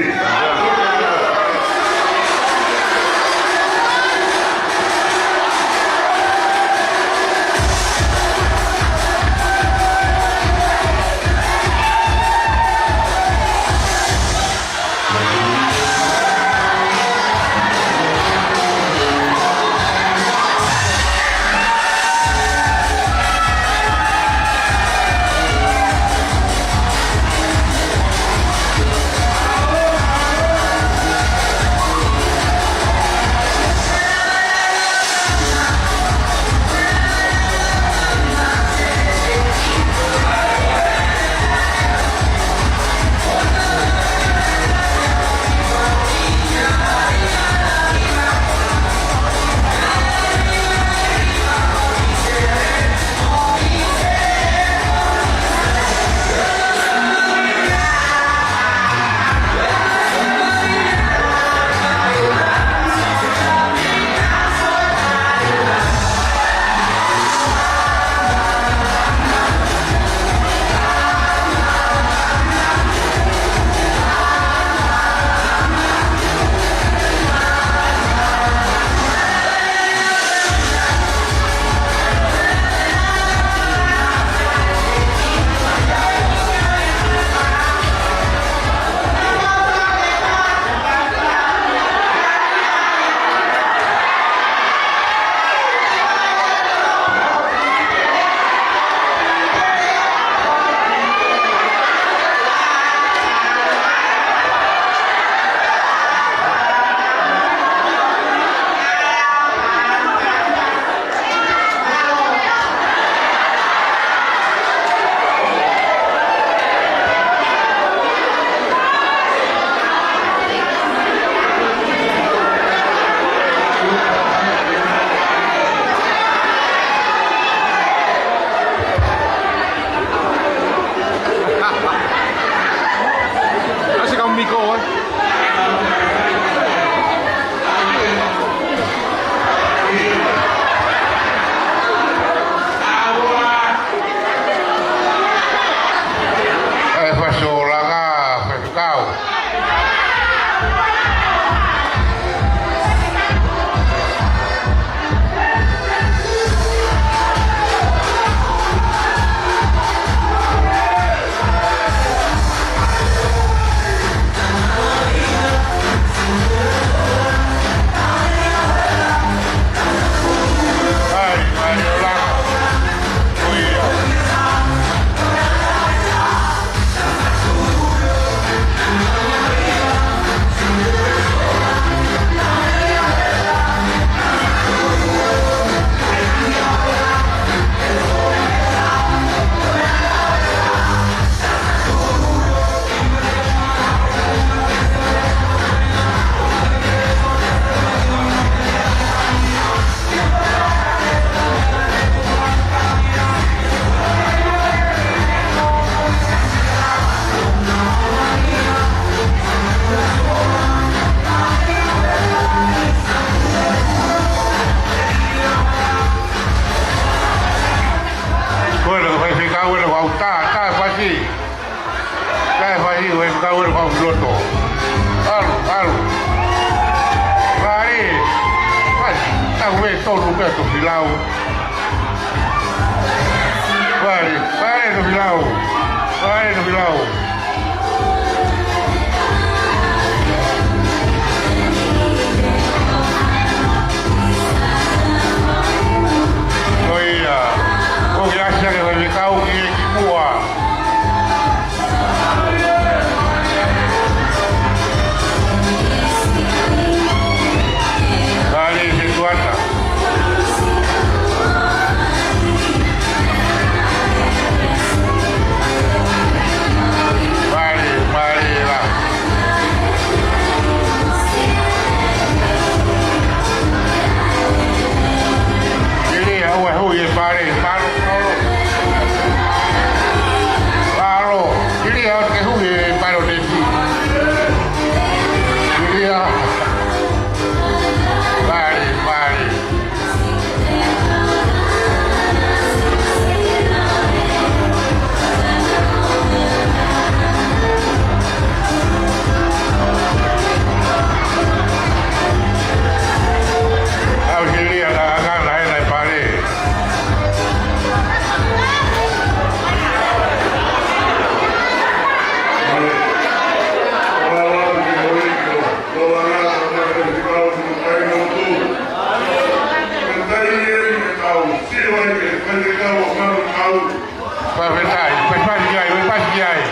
Perfetai, pespagiai.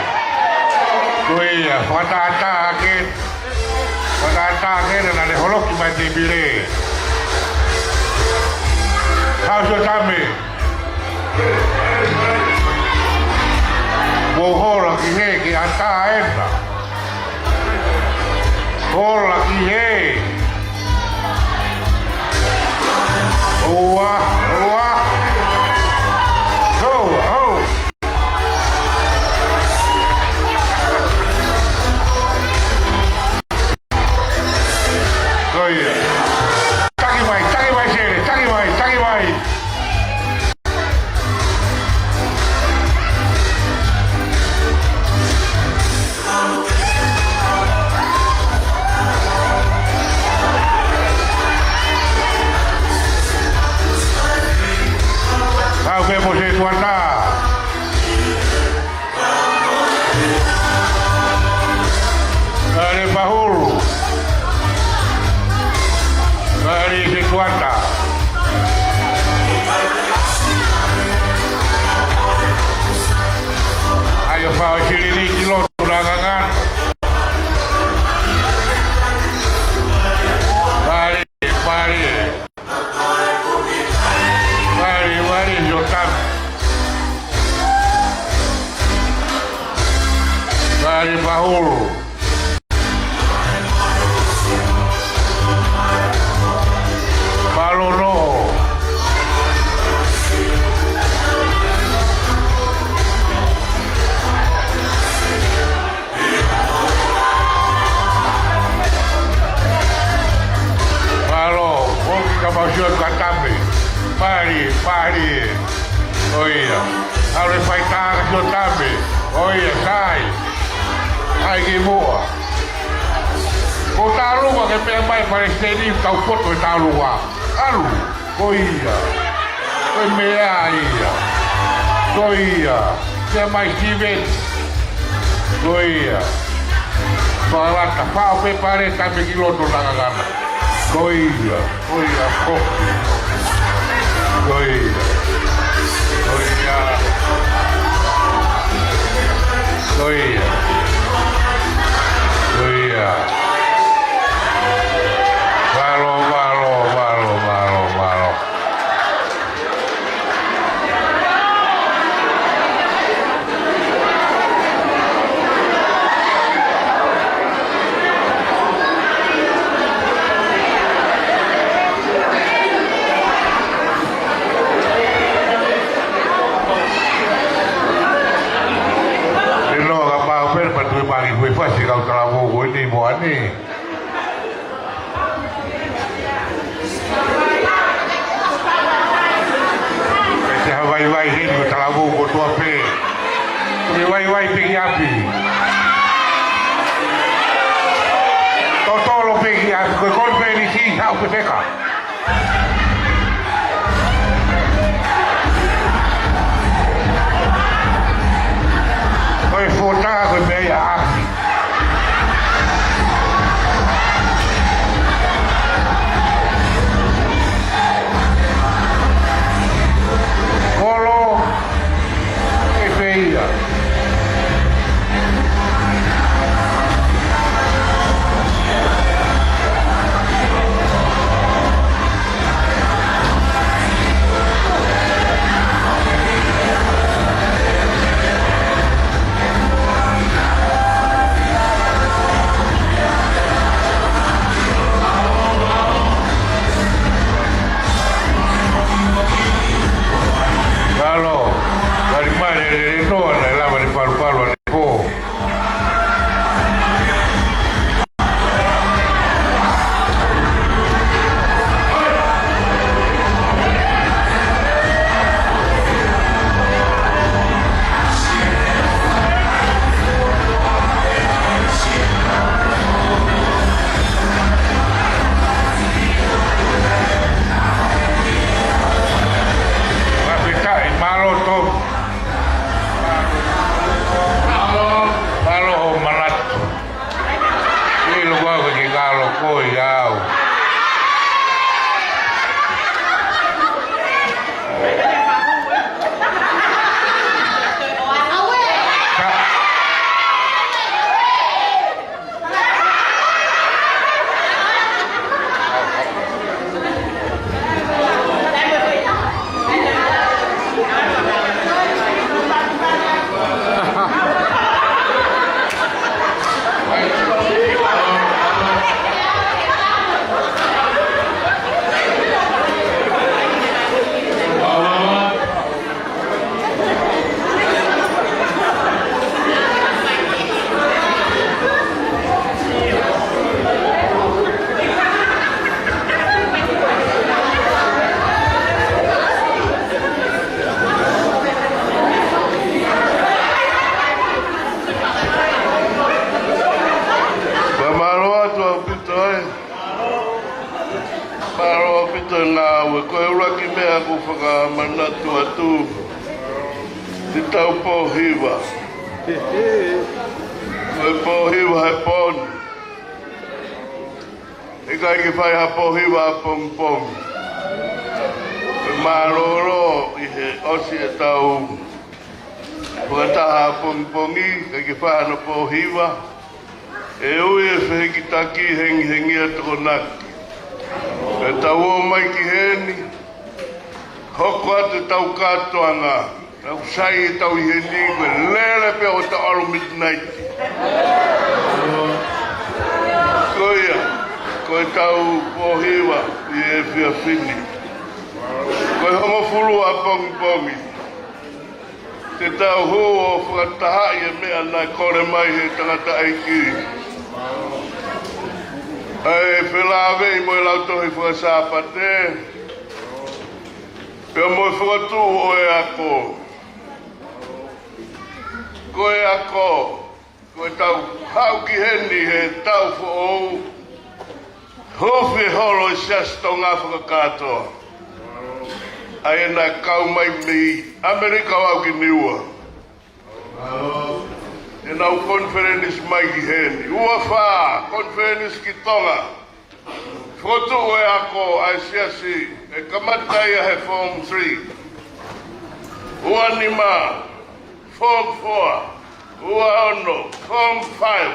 Kuia, fatata akin. Fatata akin na le holoki mati bile. How's your tummy? Wohola ki he ki ata enda. Hola ki he. Oa, oa. Go, oh. Go here. Taki mai, sere, taki mai. Kau vemos en Guarda. Kari Bahulu. Kari Situata. Ayo pau sirili kilo tulangangan. Mari, Jotam. Kari Bahulu. Balono. Balo, Kamasiot Katambi. Mari. Oh iya. Harus faitar Jotambi. Oh iya, sai. Ai gimua. Kau tahu apa yang Palestina kau foto tahu apa? Alu, kau iya, kau mea iya, kau iya, dia mai Steven, kau iya. Soalan apa apa pare tapi kilo tu nangan, kau iya, kau, kau iya, kau iya. Balo. Dilo kapag pati pagi gue pasti kau terlalu gue ni buat ni. Vai rindo talabu ko tua pe. Kuni vai pigi api. Totolo pigi api ko kolpe ni si sa pe seka. Koi fota ko me ya api. Colo e feia. atu. Te tau pōhiwa. Koe pōhiwa he pōni. E kai ki whai ha pōhiwa a pōngpōng. Koe māroro I he osi e tau. Puataha a pōngpōngi, kai ki whai hana pōhiwa. E ui e whehe ki taki hengi a toko naki. E tau o mai ki heni. Hoko atu tau katoanga. Tau sai e tau I heni. Koe lele pe o ta aro midnight. Koia. Koe tau pōhiwa I e whia whini. Koe hongo fulu a pōngpōngi. Te tau hu o whakatahai e mea nai kore mai he tangata aiki. Ai whelāwe I moe lautohi whakasāpate. Pea moe whakatū o e ako. Koe ako. Koe tau hau ki heni he tau whaou. Hofi holo I siasto ngā whakakatoa. Ai e nai kau mai mi Amerika wau ki niua. E nau conference mai ki heni. Ua whā, conference ki tonga. Whotu e ako ai siasi, e kamatai a he Form 3. Ua nima, Form 4. Ua ono, Form 5.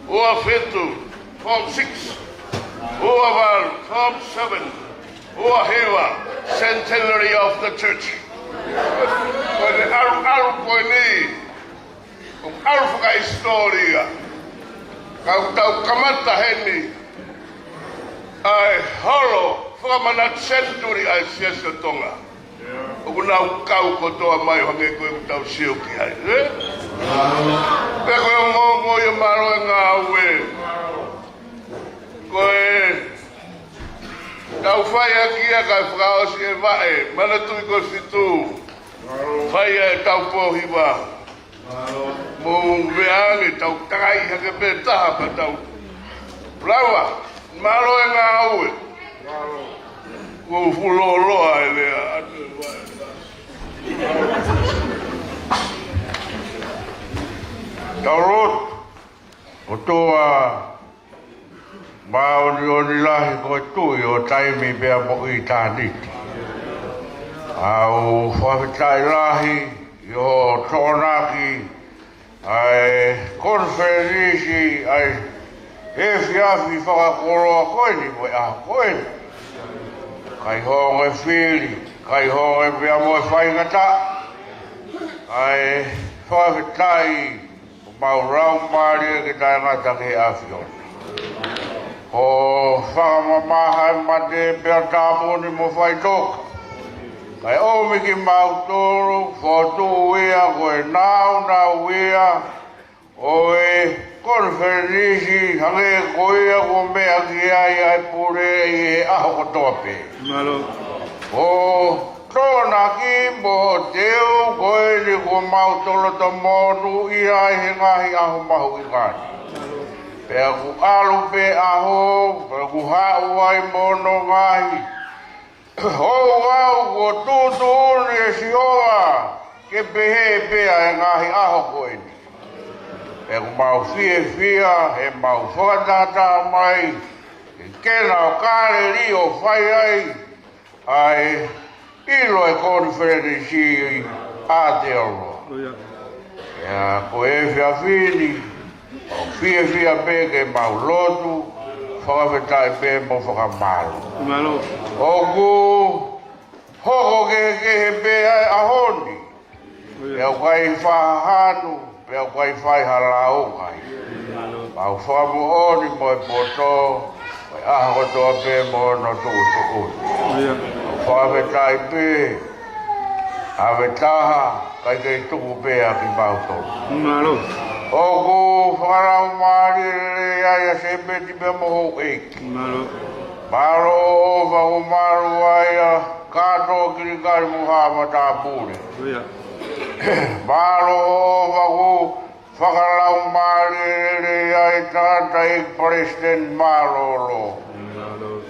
Ua whetu, Form 6. Ua waru, Form 7. Ua hewa, Centenary of the Church. Koe ne aru koe ni. Kung aru whaka historia. Kau tau kamata heni. Ai holo whakamana century ai siasa tonga. Oku nau kau kotoa mai hange koe tau sio ki hai. Pea koe ngongo I maro e ngā ue. Koe tau whai akia kai whakaosi e vae. Mana tui koe whitu. Whai e tau pōhiwa. Mō veange tau takai hake pē taha pa tau. Rawa, maro e ngā aue. Ko fuloloa e lea atu e vae. Tau rot, o toa maoni lahi koe tui o taimi bea mo I tāniti. Au whawhitai lahi I o tōnaki ai konferenisi ai e whiawhi whakakoroa koe ni moe a koe ni. Kai honge whiri, kai honge bea moe whaingata ai whawhitai maurau maria ki tai ngata ke awhiona. Ko whakamamaha e mate pia tāpuni mo whaitoka. Kai omi ki mautoro, whotu wea koe nau na wea o e konferenisi hange koea ko mea ki ai ai pure I e aho kotoa pe. Malo. O tōna ki mo teo koe ni ko mautoro ta monu I ai he ngahi aho mahu I ngani. Pea ku alu pe aho, pea ku hau ai mono ngahi. Hou au ko tutu uni e sioa ke pehe pea e ngahi aho koe ni. E ku mau fia, e mau whakatata mai, e kena o kāre rio whai ai, ai ilo e konferenisi Aotearoa. Ea ko e whiawhini, o fia pe ke mau lotu, whakawhetai pe mo whakamalo. Malo. Oku hoko ke he pea ahoni. Pea kai whahanu, pea kai whai halau kai. Pau whamu oni mo e poto, kai aha kotoa pe mo no tuku. Whawhetai pe, hawetaha, kai kei tuku pea ki mautoro. Malo. Oku wharau maari ai a sepeti pe moho eiki. Malo. Maro o vahu maru ai a kato kirikari muhama tā pūre. Maro o vahu whakalau maari ai tātai President Marolo.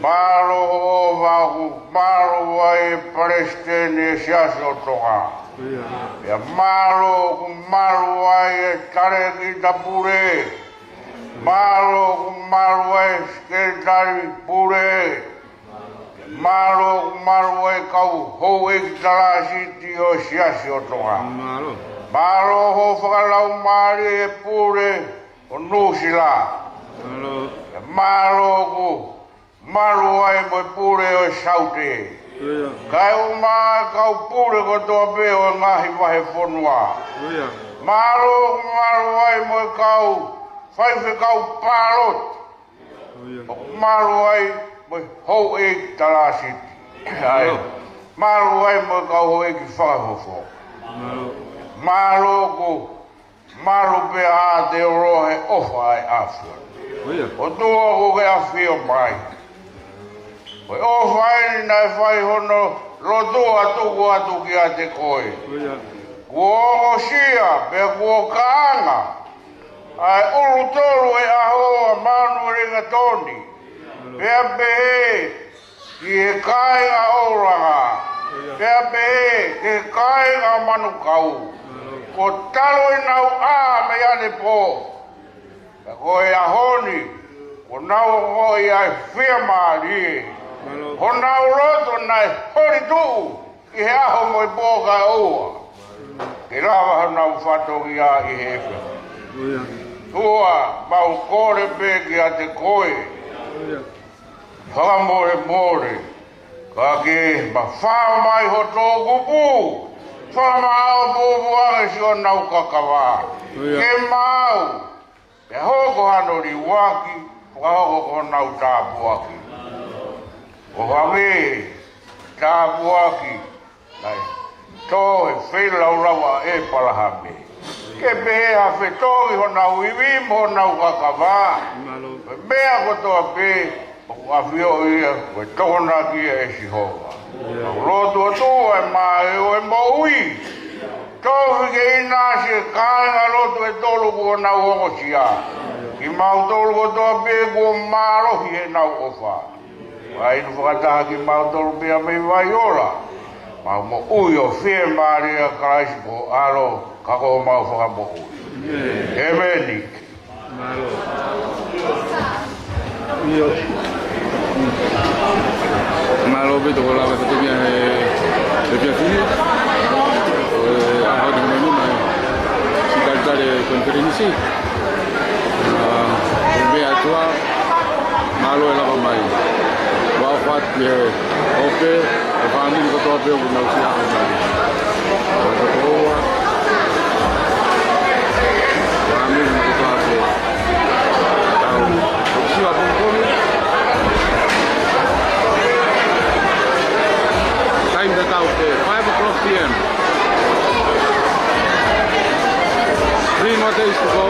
Malo o vagu, malo ai palestine siaso tonga. Ya malo ai kareki tapure. Malo ai skeltari pure. Malo ai kau hoe talasiti o siaso tonga. Malo ho whakalau mari e pure o nusila. Malo ai mo pure o saute. Kai o ma kau pure ko toa pe o ngahi wahe whonua. Malo ai mo kau whaiwhe kau parot. Malo ai mo hou e talasiti. Malo ai mo kau hou e ki whakahofo. Malo pe a te rohe ofa ai afua. O tua ko ke awhio mai. O ofa ai nai whai hono rotua tuku atu ki a te koe. Kuongo sia pe kuo kaanga. Ai uru toru e ahoa manu ringa toni. Pea pehe ki he kainga oranga. Pea pehe ki he kainga manu kau. Ko talo i nau a me ane po. Ko e ahoni. Ko nau ko i ai whia maari. Ko nau roto nai hori tu. I he aho mo i pōka ua. Ki rawa nau whato ki a i he whia. Tua mau kore pe ki a te koe. Whakamore. Ka ki ma whamai ho tō kupu. Whamao pōpu ake si o nau kakawa. Ke mau. E hoko hano ri waki. Whakahoko ko nau tāpuaki. O hame tāpuaki. Nai. Tō he whelau rawa e palahame. Ke pehe a whetōgi ho nau iwim ho nau kakawa. Mea ko toa pe. A whio ia. Koe tokona ki e si hoa. Roto tu e mai o e moui. Tofu ke ina si kāinga roto e tolu ko nau hongo sia. Ki mau tolu ko toa pe ko marohi e nau ofa. Ai nu whakataha ki mau tolu pe a mei vai ora. Mau mo ui o whie maari a karaisi po aro kako mau whakapo ui. E meni. Malo vedo con la foto mia le piacere a oggi non mai si calzare conferenze be a tua malo e la mai va fatti ope e fammi con tua pe una uscita Time that out there, 5 o'clock p.m. 3 more days to go.